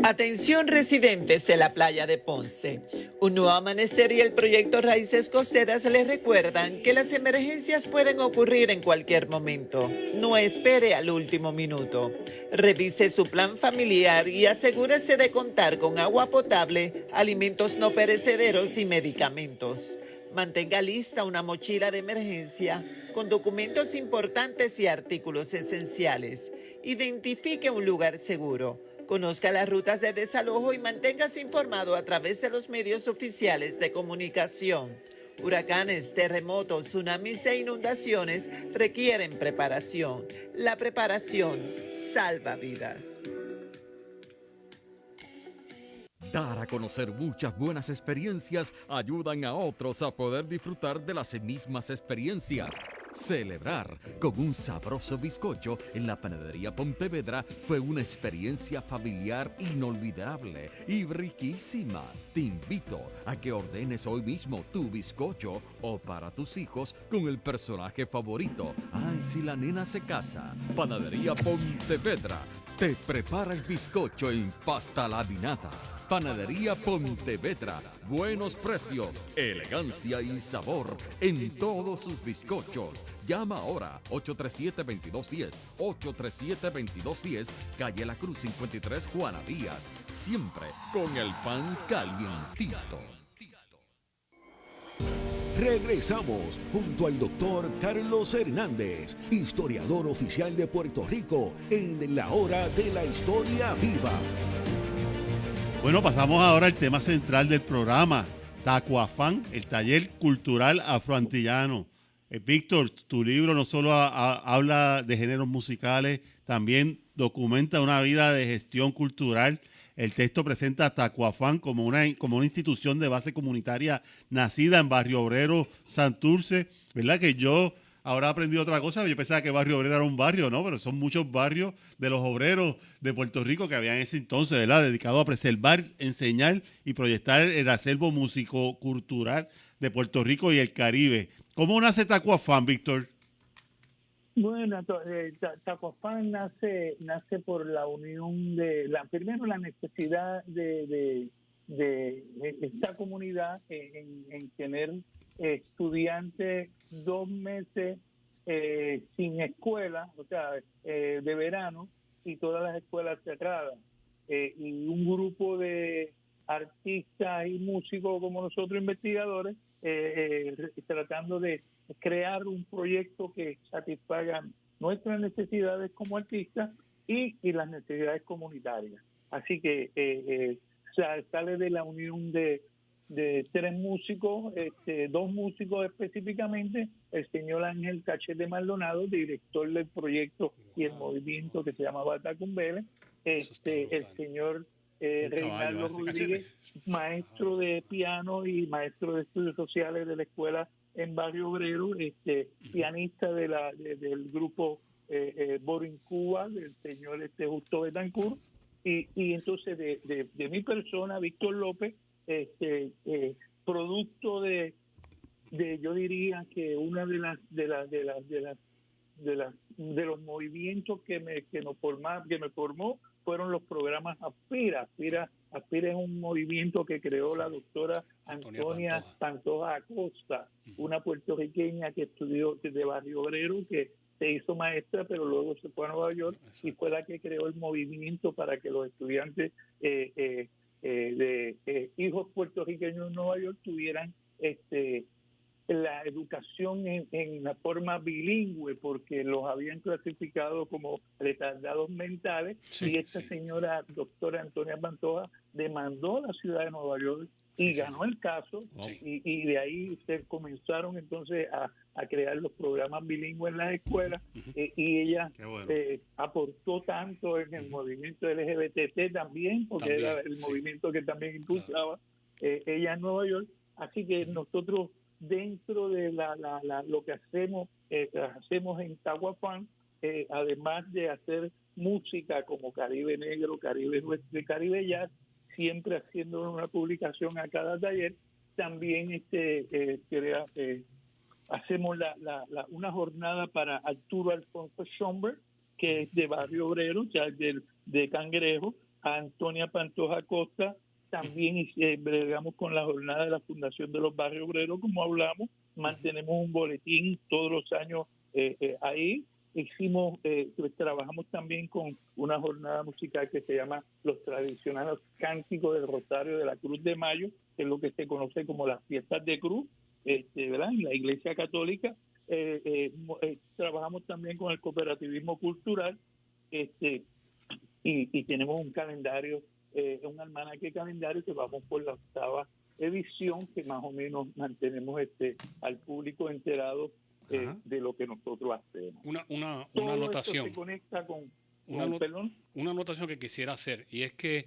Atención residentes de la playa de Ponce. Un nuevo amanecer y el proyecto Raíces Costeras les recuerdan que las emergencias pueden ocurrir en cualquier momento. No espere al último minuto. Revise su plan familiar y asegúrese de contar con agua potable, alimentos no perecederos y medicamentos. Mantenga lista una mochila de emergencia con documentos importantes y artículos esenciales. Identifique un lugar seguro. Conozca las rutas de desalojo y manténgase informado a través de los medios oficiales de comunicación. Huracanes, terremotos, tsunamis e inundaciones requieren preparación. La preparación salva vidas. Dar a conocer muchas buenas experiencias ayudan a otros a poder disfrutar de las mismas experiencias. Celebrar con un sabroso bizcocho en la panadería Pontevedra fue una experiencia familiar inolvidable y riquísima. Te invito a que ordenes hoy mismo tu bizcocho o para tus hijos con el personaje favorito. Ay, si la nena se casa. Panadería Pontevedra te prepara el bizcocho en pasta laminada. Panadería Pontevedra, buenos precios, elegancia y sabor en todos sus bizcochos. Llama ahora 837-2210, 837-2210, calle La Cruz 53, Juana Díaz. Siempre con el pan calientito. Regresamos junto al doctor Carlos Hernández, historiador oficial de Puerto Rico, en la hora de la historia viva. Bueno, pasamos ahora al tema central del programa, Tacuafán, el taller cultural afroantillano. Víctor, tu libro no solo habla de géneros musicales, también documenta una vida de gestión cultural. El texto presenta a Tacuafán como una institución de base comunitaria nacida en Barrio Obrero, Santurce, ¿verdad? Que yo ahora he aprendido otra cosa. Yo pensaba que Barrio Obrero era un barrio, ¿no? Pero son muchos barrios de los obreros de Puerto Rico que había en ese entonces, ¿verdad? Dedicados a preservar, enseñar y proyectar el acervo músico-cultural de Puerto Rico y el Caribe. ¿Cómo nace Tacuafán, Víctor? Bueno, Tacuafán nace por la unión primero la necesidad de esta comunidad en tener estudiantes 2 meses sin escuela, o sea, de verano, y todas las escuelas cerradas. Y un grupo de artistas y músicos como nosotros, investigadores, tratando de crear un proyecto que satisfaga nuestras necesidades como artistas y las necesidades comunitarias. Así que sale de la unión de 3 músicos, 2 músicos específicamente, el señor Ángel Cachete Maldonado, director del proyecto y el movimiento que se llama Batacumbele, el señor Reinaldo Rodríguez, maestro de piano y maestro de estudios sociales de la escuela en Barrio Obrero, pianista del grupo Borin Cuba, del señor Justo Betancourt, y entonces de mi persona, Víctor López, producto de yo diría que una de los movimientos que me formó fueron los programas Aspira. Aspira es un movimiento que creó la doctora Antonia Pantoja Acosta, una puertorriqueña que estudió de Barrio Obrero, que se hizo maestra, pero luego se fue a Nueva York y fue la que creó el movimiento para que los estudiantes de hijos puertorriqueños en Nueva York tuvieran la educación en la forma bilingüe, porque los habían clasificado como retardados mentales, y esta señora doctora Antonia Pantoja demandó a la ciudad de Nueva York y ganó el caso, y de ahí se comenzaron entonces a crear los programas bilingües en las escuelas, y ella aportó tanto en el movimiento LGBT también, porque era el movimiento que también impulsaba ella en Nueva York. Así que nosotros, dentro de lo que hacemos en Tahuafán, además de hacer música como Caribe Negro, Caribe Nuestro y Caribe Jazz, siempre haciendo una publicación a cada taller, también hacemos una jornada para Arturo Alfonso Schomburg, que es de Barrio Obrero, ya de Cangrejo, a Antonia Pantoja Acosta. También bregamos con la jornada de la Fundación de los Barrios Obreros, como hablamos, mantenemos un boletín todos los años ahí. Trabajamos también con una jornada musical que se llama Los Tradicionales Cánticos del Rosario de la Cruz de Mayo, que es lo que se conoce como las fiestas de cruz, ¿verdad? En la Iglesia Católica. Trabajamos también con el cooperativismo cultural, y tenemos un calendario, un almanaque calendario que vamos por la 8ª edición, que más o menos mantenemos al público enterado de lo que nosotros hacemos. Una Todo anotación. esto se conecta con una anotación que quisiera hacer, y es que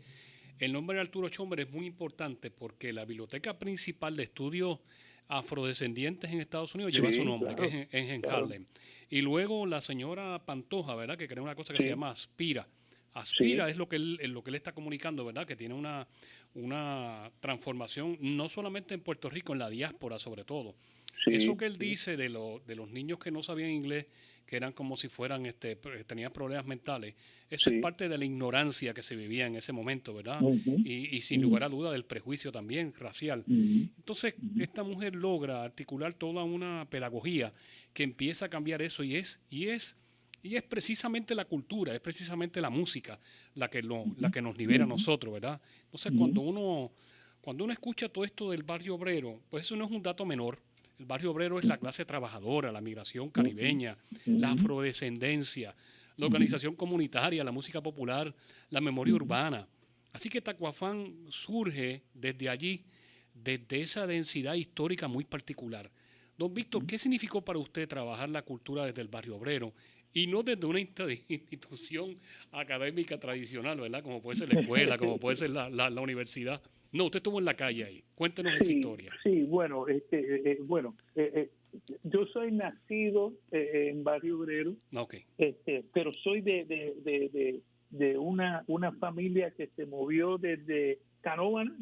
el nombre de Arturo Schomburg es muy importante porque la biblioteca principal de estudios afrodescendientes en Estados Unidos lleva su nombre, claro, que es en Harlem. Y luego la señora Pantoja, ¿verdad?, que crea una cosa que se llama Aspira. Aspira es lo que él está comunicando, ¿verdad?, que tiene una transformación no solamente en Puerto Rico, en la diáspora sobre todo. Eso que él dice de los niños que no sabían inglés, que eran como si fueran, tenían problemas mentales, eso es parte de la ignorancia que se vivía en ese momento, ¿verdad? Y sin lugar a duda del prejuicio también racial. Entonces, esta mujer logra articular toda una pedagogía que empieza a cambiar eso, y es precisamente la cultura, es precisamente la música la que nos libera a nosotros, ¿verdad? Entonces, cuando uno escucha todo esto del barrio obrero, pues eso no es un dato menor. El barrio obrero es la clase trabajadora, la migración caribeña, la afrodescendencia, la organización comunitaria, la música popular, la memoria urbana. Así que Tahuafán surge desde allí, desde esa densidad histórica muy particular. Don Víctor, ¿qué significó para usted trabajar la cultura desde el barrio obrero y no desde una institución académica tradicional, ¿verdad?, como puede ser la escuela, como puede ser la universidad? No, usted estuvo en la calle ahí. Cuéntenos esa historia. Sí, bueno, yo soy nacido en Barrio Obrero, pero soy de una familia que se movió desde Canóvana,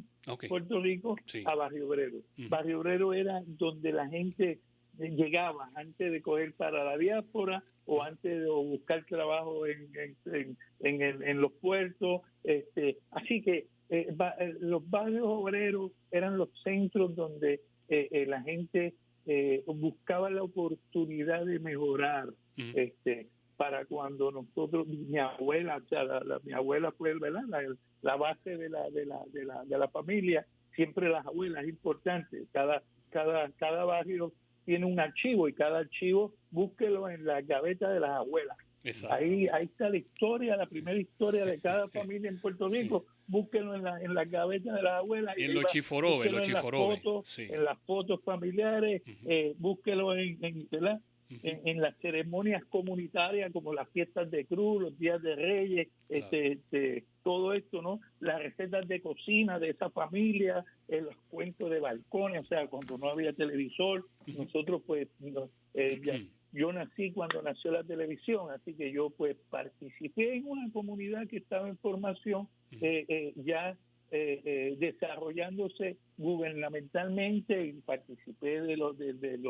Puerto Rico, a Barrio Obrero. Barrio Obrero era donde la gente llegaba antes de coger para la diáspora o antes de buscar trabajo en los puertos. Así que los barrios obreros eran los centros donde la gente buscaba la oportunidad de mejorar, para cuando nosotros, mi abuela, o sea, mi abuela fue, ¿verdad?, la base de la familia. Siempre las abuelas, es importante. Cada barrio tiene un archivo, y cada archivo búsquelo en la gaveta de las abuelas. Ahí está la historia, la primera historia de cada familia en Puerto Rico. Búsquenlo en la gaveta de las abuelas. Y en los chiforobes, en las fotos familiares, búsquenlo ¿verdad?, en las ceremonias comunitarias, como las fiestas de Cruz, los días de Reyes, todo esto, ¿no? Las recetas de cocina de esa familia, los cuentos de balcones, o sea, cuando no había televisor. Nosotros, pues, yo nací cuando nació la televisión, así que yo, pues, participé en una comunidad que estaba en formación, desarrollándose gubernamentalmente, y participé de lo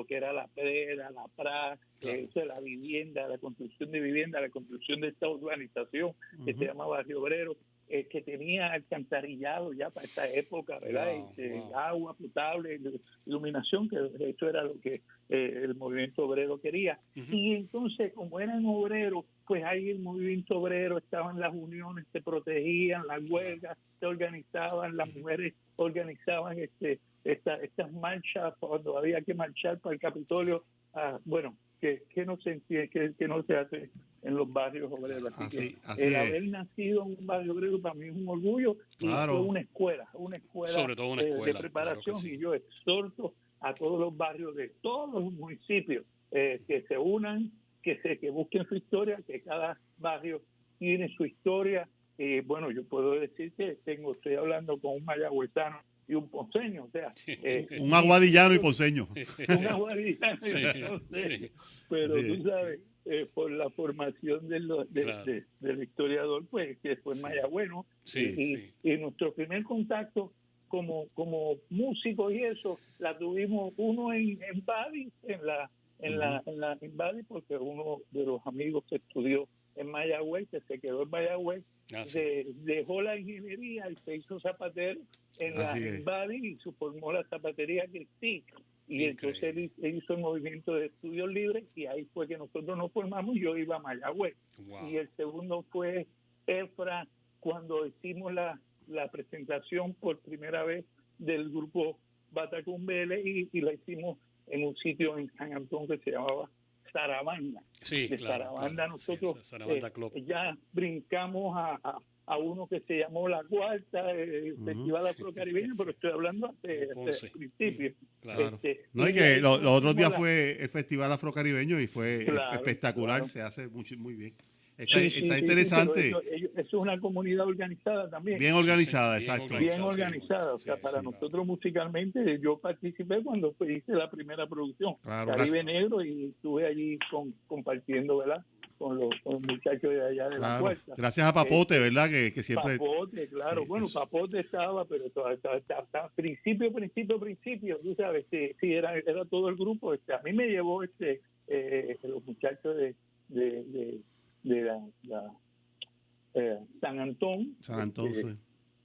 que era la PREDA, la PRA, la vivienda, la construcción de vivienda, la construcción de esta urbanización que se llama Barrio Obrero, que tenía alcantarillado ya para esta época, ¿verdad? Agua potable, iluminación, que esto era lo que el movimiento obrero quería. Y entonces, como eran obreros, pues ahí el movimiento obrero, estaban las uniones, se protegían, las huelgas se organizaban, las mujeres organizaban estas marchas cuando había que marchar para el Capitolio. Que no se entiende, que no se hace en los barrios obreros. Así que haber nacido en un barrio obrero para mí es un orgullo, y fue una escuela sobre todo una escuela de preparación, claro que sí. Y yo exhorto a todos los barrios de todos los municipios que se unan, que busquen su historia, que cada barrio tiene su historia. Bueno, yo puedo decir que estoy hablando con un mayagüezano y un ponceño, o sea, un aguadillano y ponceño. Un aguadillano y ponceño. Pero tú sabes, por la formación del historiador, pues, que fue en Mayagüez, ¿no? Y nuestro primer contacto como músicos y eso, la tuvimos uno en Badi, en Badi, porque uno de los amigos que estudió en Mayagüez, que se quedó en Mayagüez, dejó la ingeniería y se hizo zapatero en Badi, y se formó la zapatería Cristi. Y entonces él hizo el movimiento de estudios libres, y ahí fue que nosotros nos formamos. Yo iba a Mayagüez. Y el segundo fue Efra, cuando hicimos la presentación por primera vez del grupo Batacumbele, y la hicimos en un sitio en San Antón que se llamaba Sarabanda. Sarabanda nosotros ya brincamos a uno que se llamó La Cuarta, Festival Afrocaribeño, pero estoy hablando desde el principio. Y que los otros días fue el Festival Afrocaribeño y fue espectacular, se hace muy bien. Está interesante. Eso es una comunidad organizada también. Bien organizada, exacto. Bien organizada. O sea, para nosotros musicalmente, yo participé cuando hice la primera producción, Caribe Negro, y estuve allí compartiendo, ¿verdad?, con los muchachos de allá de La Puerta. Gracias a Papote, ¿verdad? Que siempre... Papote, claro. Papote estaba, pero hasta principio, tú sabes, era todo el grupo. A mí me llevó los muchachos de San Antón,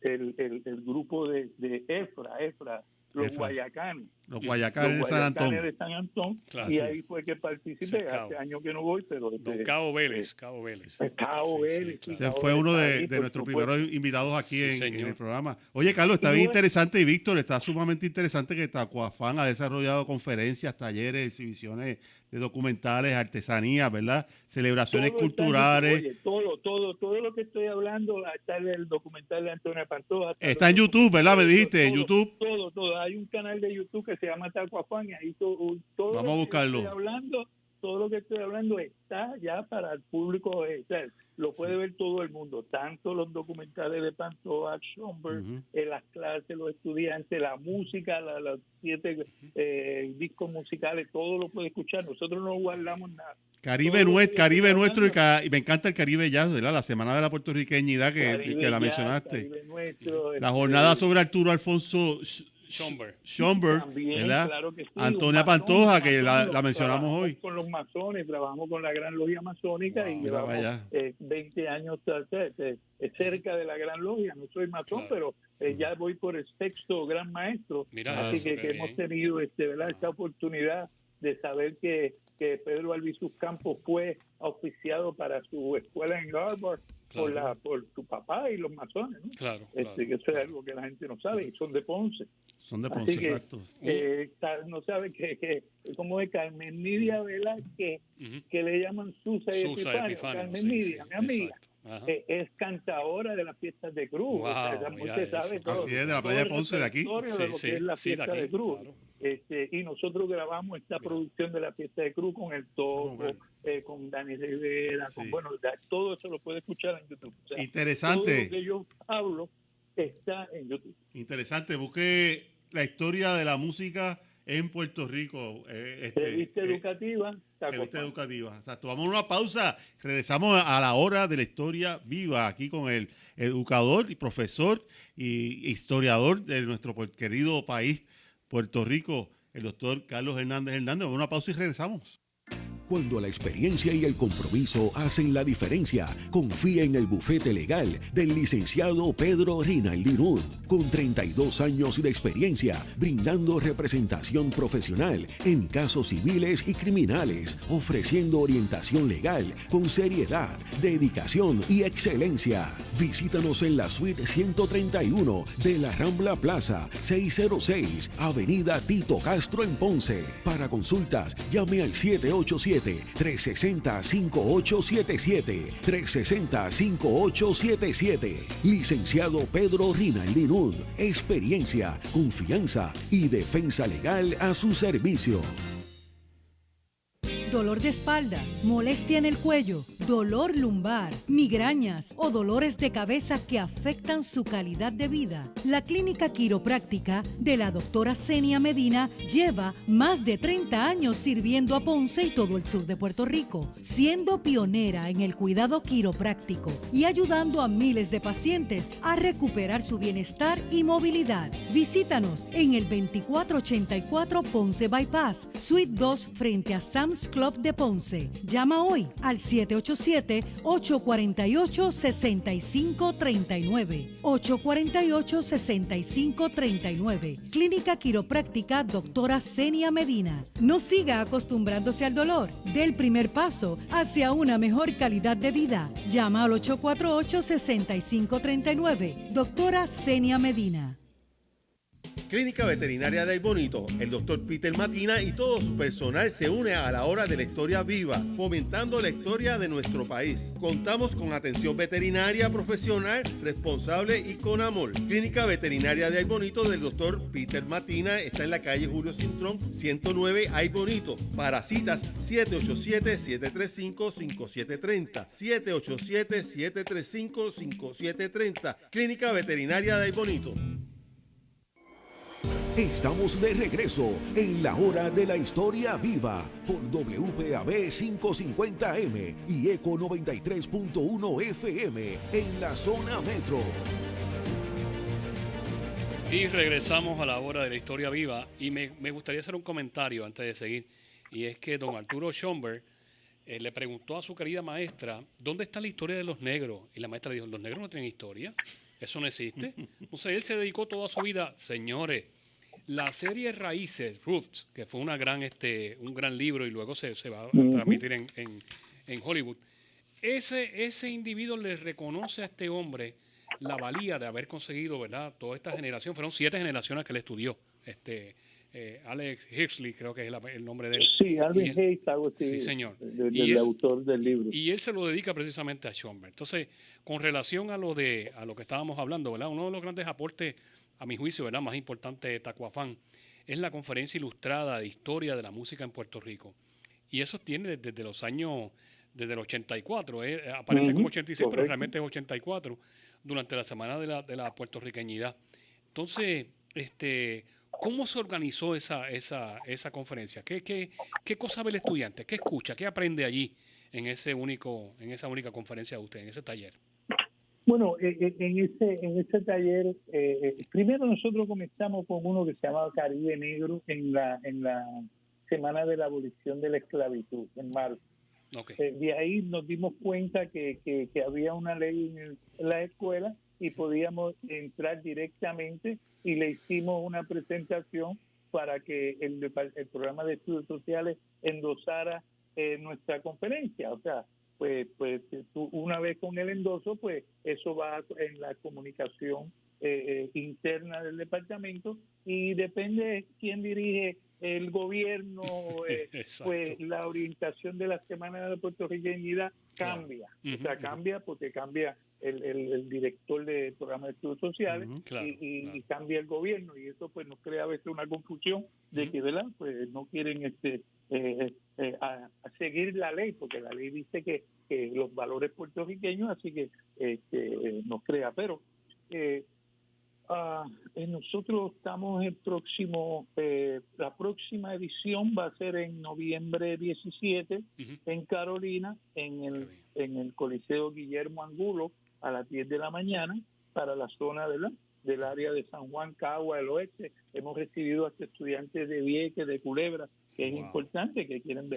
el grupo de Efra, los Guayacanes. Los Guayacanes de San Antón. Y ahí fue que participé. Hace años que no voy, pero... Cabo Vélez. Ese fue uno de nuestros primeros invitados aquí en el programa. Oye, Carlos, está bien interesante, y Víctor, está sumamente interesante que Tacuafán ha desarrollado conferencias, talleres, exhibiciones de documentales, artesanías, ¿verdad? Celebraciones culturales. Todo lo que estoy hablando, está en el documental de Antonio Pantoja. Está en YouTube, ¿verdad? Me dijiste, en YouTube. Todo. Hay un canal de YouTube que se llama Tacuafán, y ahí todo vamos a buscarlo. Todo lo que estoy hablando está ya para el público, lo puede ver todo el mundo, tanto los documentales de Pantoja, Schomburg, las clases, los estudiantes, la música, los 7 discos musicales, todo lo puede escuchar. Nosotros no guardamos nada. Caribe nuestro, y me encanta el Caribe Jazz, ¿verdad? La Semana de la Puertorriqueñidad que la mencionaste. Caribe nuestro, la jornada sobre Arturo Alfonso Schomburg, También, ¿verdad? claro que sí. Antonia Un masón, Pantoja, que masón, la mencionamos trabajamos hoy. con los masones, trabajamos con la Gran Logia Masónica y Mira, llevamos vaya. 20 años cerca de la Gran Logia. No soy masón, pero ya voy por el 6º Gran Maestro. Mira así eso, que qué hemos bien. tenido ¿verdad? Esta oportunidad de saber que Pedro Albizu Campos fue auspiciado para su escuela en Harvard Claro. por su papá y los masones, ¿no? Claro, Que eso es claro. algo que la gente no sabe, y son de Ponce. Son de Ponce, Así que, exacto. no sabe que como es Carmen Nidia Velázquez, Ujú. que le llaman Susa y Susa Epifanio. Epifanio, Carmen sí, Nidia, sí, mi amiga, exacto. Ajá. es cantadora de las fiestas de Cruz. Wow, Esa mira mujer sabe eso. todo. Así es, de la todo playa de el Ponce, de aquí. repertorio de lo que es la de fiesta aquí, de Cruz. claro. Y nosotros grabamos esta producción de la fiesta de Cruz con el Topo, bueno. con Dani Rivera, Sí. todo eso lo puede escuchar en YouTube. O sea, Interesante. todo lo que yo hablo está en YouTube. Interesante, busque la historia de la música en Puerto Rico. Revista educativa, Revista Taco Fan. educativa. Exacto. Vamos a una pausa. Regresamos a la hora de la historia viva, aquí con el educador y profesor y historiador de nuestro querido país, Puerto Rico, el doctor Carlos Hernández Hernández. Vamos a una pausa y regresamos. Cuando la experiencia y el compromiso hacen la diferencia, confía en el bufete legal del licenciado Pedro Rinaldi Nun, con 32 años de experiencia, brindando representación profesional en casos civiles y criminales, ofreciendo orientación legal con seriedad, dedicación y excelencia. Visítanos en la suite 131 de la Rambla Plaza, 606, Avenida Tito Castro en Ponce. Para consultas, llame al 787-360-5877, 360-5877. Licenciado Pedro Rinaldi Nun, experiencia, confianza y defensa legal a su servicio. Dolor de espalda, molestia en el cuello, dolor lumbar, migrañas o dolores de cabeza que afectan su calidad de vida. La clínica quiropráctica de la doctora Senia Medina lleva más de 30 años sirviendo a Ponce y todo el sur de Puerto Rico, siendo pionera en el cuidado quiropráctico y ayudando a miles de pacientes a recuperar su bienestar y movilidad. Visítanos en el 2484 Ponce Bypass, Suite 2 frente a Sam's Club de Ponce. Llama hoy al 787-848-6539. 848-6539. Clínica Quiropráctica Doctora Senia Medina. No siga acostumbrándose al dolor. Dé el primer paso hacia una mejor calidad de vida. Llama al 848-6539. Doctora Senia Medina. Clínica Veterinaria de Aybonito, el doctor Peter Matina y todo su personal se une a la hora de la historia viva, fomentando la historia de nuestro país. Contamos con atención veterinaria profesional, responsable y con amor. Clínica Veterinaria de Aybonito del doctor Peter Matina está en la calle Julio Cintrón, 109 Aybonito. Para citas, 787-735-5730. 787-735-5730. Clínica Veterinaria de Aybonito. Estamos de regreso en la hora de la historia viva por WPAB 550M y Eco 93.1 FM en la zona metro. Y regresamos a la hora de la historia viva y me gustaría hacer un comentario antes de seguir, y es que don Arturo Schomburg le preguntó a su querida maestra, ¿dónde está la historia de los negros? Y la maestra le dijo, los negros no tienen historia, eso no existe. Entonces él se dedicó toda su vida, señores, la serie Raíces, Roots, que fue una gran, un gran libro y luego se va a transmitir en Hollywood, ese individuo le reconoce a este hombre la valía de haber conseguido, ¿verdad? Toda esta generación, fueron 7 generaciones que él estudió. Alex Huxley, creo que es el nombre de él. Sí, Alvin Hayes, algo así. Sí, señor. Del autor del libro. Y él se lo dedica precisamente a Schomburg. Entonces, con relación a lo que estábamos hablando, ¿verdad? Uno de los grandes aportes, a mi juicio, ¿verdad?, más importante de Tacuafán es la conferencia ilustrada de historia de la música en Puerto Rico. Y eso tiene desde el 84, aparece como 86, pero realmente es 84, durante la Semana de la Puertorriqueñidad. Entonces, ¿cómo se organizó esa conferencia? ¿Qué cosa ve el estudiante? ¿Qué escucha? ¿Qué aprende allí en esa única conferencia de usted, en ese taller? Bueno, en ese taller, primero nosotros comenzamos con uno que se llamaba Caribe Negro en la Semana de la Abolición de la Esclavitud, en marzo. Okay. De ahí nos dimos cuenta que había una ley en la escuela y podíamos entrar directamente, y le hicimos una presentación para que el programa de estudios sociales endosara nuestra conferencia. O sea, pues tú, una vez con el endoso, pues eso va en la comunicación interna del departamento, y depende de quién dirige el gobierno, pues la orientación de la Semana de la Puertorriqueñidad cambia. Claro. O sea, cambia porque cambia el director del programa de estudios sociales, y cambia el gobierno, y eso pues nos crea a veces una confusión de que, ¿verdad? Pues no quieren a seguir la ley, porque la ley dice que los valores puertorriqueños, así que nos crea. Pero nosotros estamos la próxima edición va a ser en noviembre 17 en Carolina, en el Coliseo Guillermo Angulo, a las 10 de la mañana, para la zona del área de San Juan, Cagua, el oeste. Hemos recibido hasta estudiantes de Vieques, de Culebra, que es importante, que quieren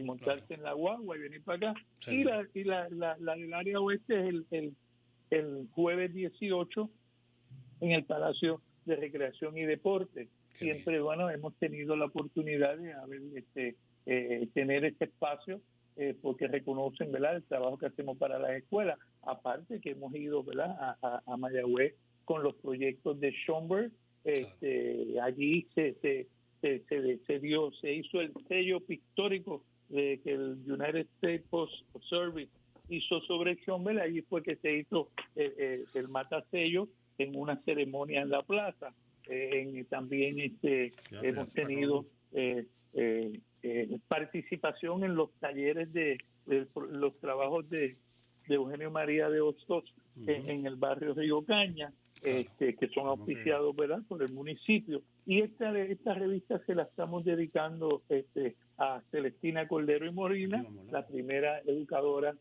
montarse en la guagua y venir para acá. Sí. Y la del área oeste es el jueves 18 en el Palacio de Recreación y Deporte. Siempre, bueno, hemos tenido la oportunidad de tener este espacio, porque reconocen, ¿verdad?, el trabajo que hacemos para las escuelas. Aparte que hemos ido, ¿verdad?, a Mayagüez con los proyectos de Schomburg. Allí se hizo el sello pictórico que el United States Post Service hizo sobre Schomburg. Allí fue que se hizo el matasello en una ceremonia en la plaza. También hemos tenido participación en los talleres de los trabajos de Eugenio María de Hostos en el barrio Río Caña, que son auspiciados, ¿verdad?, por el municipio. Y esta revista se la estamos dedicando a Celestina Cordero y Molina, la primera educadora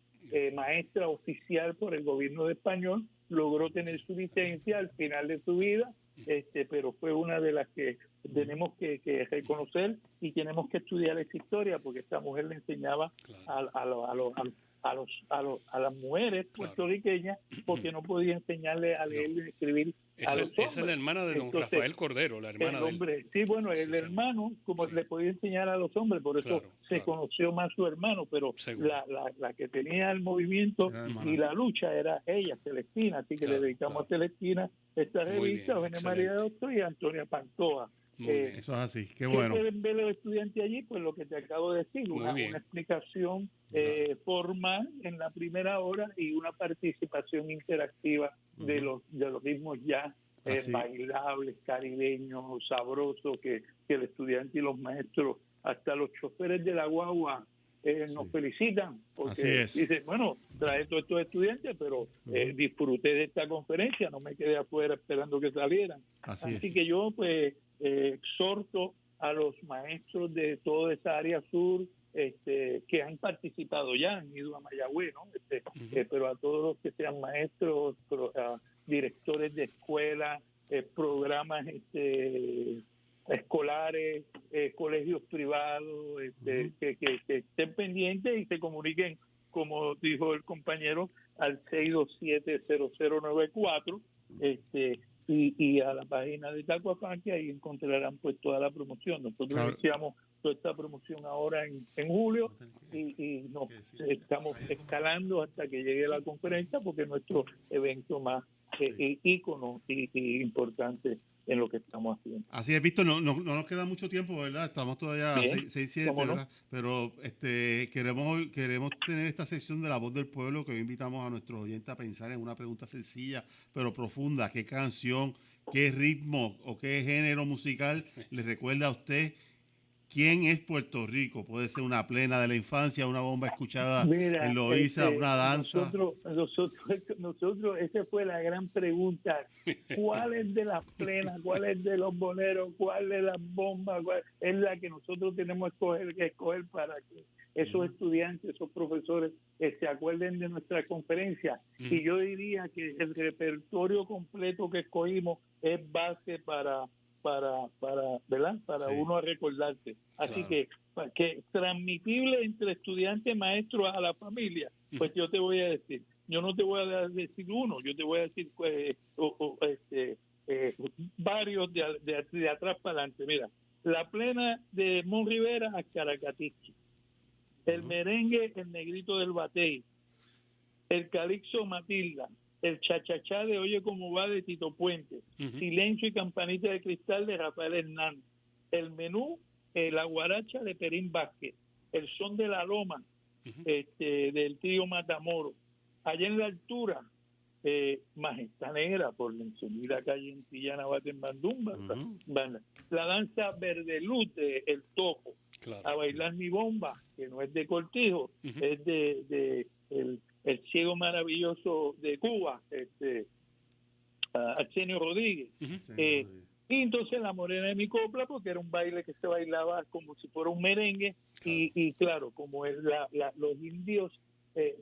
maestra oficial por el gobierno de Español. Logró tener su licencia al final de su vida, pero fue una de las que tenemos que reconocer, y tenemos que estudiar esa historia, porque esta mujer le enseñaba a las mujeres puertorriqueñas, porque no podía enseñarle a leer y escribir a los hombres. Esa es la hermana de don Rafael Cordero, la hermana del hombre. Sí, bueno, el hermano, como le podía enseñar a los hombres, por eso se conoció más su hermano, pero la que tenía el movimiento y la lucha era ella, Celestina, así que le dedicamos a Celestina esta revista, Eugenio María de Hostos y Antonia Pantoja. Eso es así, qué bueno. ¿Qué pueden ver los estudiantes allí? Pues lo que te acabo de decir, una explicación formal en la primera hora, y una participación interactiva de los ritmos ya bailables, caribeños, sabrosos, que el estudiante y los maestros, hasta los choferes de la guagua, nos felicitan, porque dicen, bueno, trae todos estos estudiantes, pero disfruté de esta conferencia, no me quedé afuera esperando que salieran. Así que yo pues exhorto a los maestros de toda esa área sur, que han participado ya, han ido a Mayagüez, ¿no? Pero a todos los que sean maestros, directores de escuelas, programas escolares, colegios privados, que estén pendientes y se comuniquen, como dijo el compañero, al 627-0094, y a la página de Tacuafán, que ahí encontrarán pues toda la promoción. Nosotros iniciamos toda esta promoción ahora en julio, y nos estamos escalando hasta que llegue la conferencia, porque es nuestro evento más ícono y importante en lo que estamos haciendo. Así es, Víctor, no nos queda mucho tiempo, ¿verdad? Estamos todavía 6-7, ¿verdad? No. Pero queremos tener esta sección de La Voz del Pueblo, que hoy invitamos a nuestros oyentes a pensar en una pregunta sencilla, pero profunda. ¿Qué canción, qué ritmo o qué género musical le recuerda a usted? ¿Quién es Puerto Rico? Puede ser una plena de la infancia, una bomba escuchada en Loíza, una danza. Nosotros, esa fue la gran pregunta. ¿Cuál es de las plenas? ¿Cuál es de los boleros? ¿Cuál de las bombas? Es la que nosotros tenemos que escoger para esos estudiantes, esos profesores se acuerden de nuestra conferencia. Y yo diría que el repertorio completo que escogimos es base para ¿verdad? Para uno recordarse. Así que transmitible entre estudiantes, maestros a la familia, pues yo te voy a decir, yo no te voy a decir uno, yo te voy a decir varios de atrás para adelante. Mira, la plena de Mon Rivera a Caracatichi, el merengue El Negrito del Batey, el calixo Matilda, el chachachá de Oye Cómo Va de Tito Puente, Silencio y Campanita de Cristal de Rafael Hernández, el menú, la guaracha de Perín Vázquez, el son de la loma del trío Matamoro, allá en la altura, Majestad Negra por la encendida calle en Tillana Baten Bandumba, la danza Verde Luz de El Topo, a bailar mi bomba, que no es de Cortijo, es de el ciego maravilloso de Cuba, Arsenio Rodríguez. Y entonces la morena de mi copla, porque era un baile que se bailaba como si fuera un merengue, y claro, como los indios,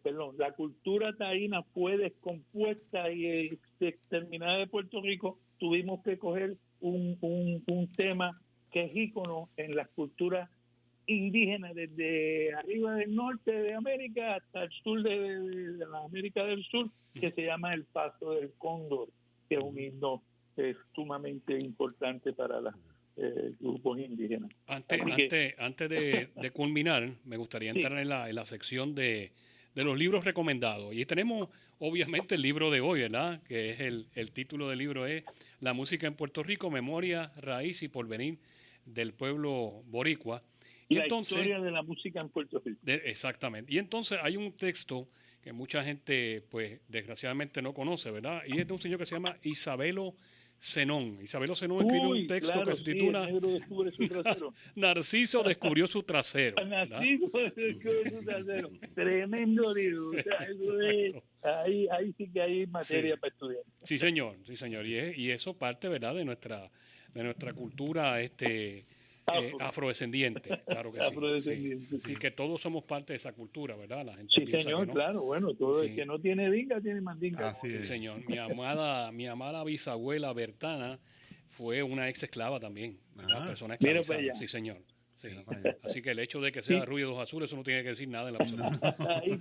la cultura taína fue descompuesta y exterminada de Puerto Rico, tuvimos que coger un tema que es ícono en las culturas indígenas, desde arriba del norte de América hasta el sur de la América del Sur, que se llama el Paso del Cóndor, que es un himno sumamente importante para los grupos indígenas. Antes de culminar, me gustaría entrar en la sección de los libros recomendados. Y tenemos, obviamente, el libro de hoy, ¿verdad? Que es el título del libro es La música en Puerto Rico, memoria, raíz y porvenir del pueblo boricua. Y la entonces, historia de la música en Puerto Rico. Exactamente. Y entonces hay un texto que mucha gente, pues, desgraciadamente no conoce, ¿verdad? Y es de un señor que se llama Isabelo Zenón. Isabelo Zenón escribió un texto que se titula el negro descubre su trasero. Narciso descubrió su trasero. Narciso descubrió su trasero. Tremendo libro. O sea, eso es, ahí sí que hay materia para estudiar. Sí, señor. Y eso parte, ¿verdad?, de nuestra cultura afrodescendiente, claro que afrodescendiente, sí, que todos somos parte de esa cultura, ¿verdad? La gente sí, piensa señor, que no. Claro, bueno, todo el que no tiene dinga tiene mandinga. Sí, señor. Mi amada bisabuela Bertana fue una ex esclava también, una persona esclavizada. Mira para allá. Sí, señor. Sí. Así que el hecho de que sea rubio de ojos azules, eso no tiene que decir nada en absoluto.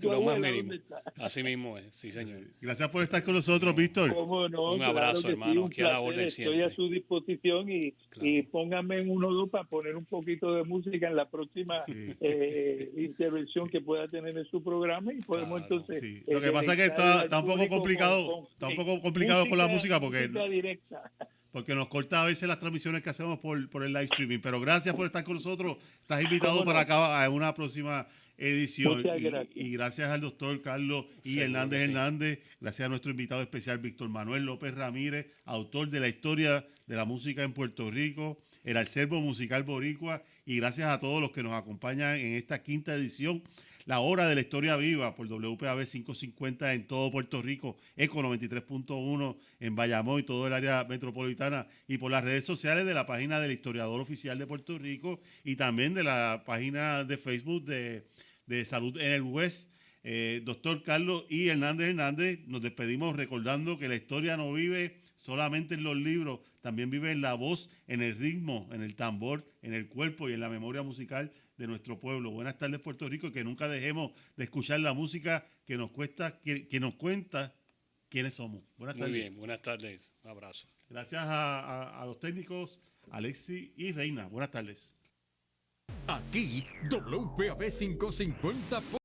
Lo más mínimo. Así mismo es, sí, señor. Gracias por estar con nosotros, Víctor. ¿Cómo no? Un abrazo, hermano. Sí, aquí a la orden siempre. Estoy a su disposición y pónganme en 1 o 2 para poner un poquito de música en la próxima intervención que pueda tener en su programa y podemos entonces... Sí. Lo que pasa es que está un poco complicado con la música porque nos corta a veces las transmisiones que hacemos por el live streaming. Pero gracias por estar con nosotros. Estás invitado para acá a una próxima edición. Muchas gracias. Y gracias al doctor Carlos y Hernández. Gracias a nuestro invitado especial, Víctor Manuel López Ramírez, autor de la historia de la música en Puerto Rico, el acervo musical boricua. Y gracias a todos los que nos acompañan en esta 5ª edición. La hora de la historia viva por WPAB 550 en todo Puerto Rico, Eco 93.1 en Bayamón y todo el área metropolitana, y por las redes sociales de la página del Historiador Oficial de Puerto Rico y también de la página de Facebook de Salud en el West. Doctor Carlos y Hernández, nos despedimos recordando que la historia no vive solamente en los libros, también vive en la voz, en el ritmo, en el tambor, en el cuerpo y en la memoria musical de nuestro pueblo. Buenas tardes, Puerto Rico, y que nunca dejemos de escuchar la música que nos cuenta quiénes somos. Buenas tardes. Muy bien, buenas tardes. Un abrazo. Gracias a los técnicos Alexi y Reina. Buenas tardes. Aquí, WPAB 550.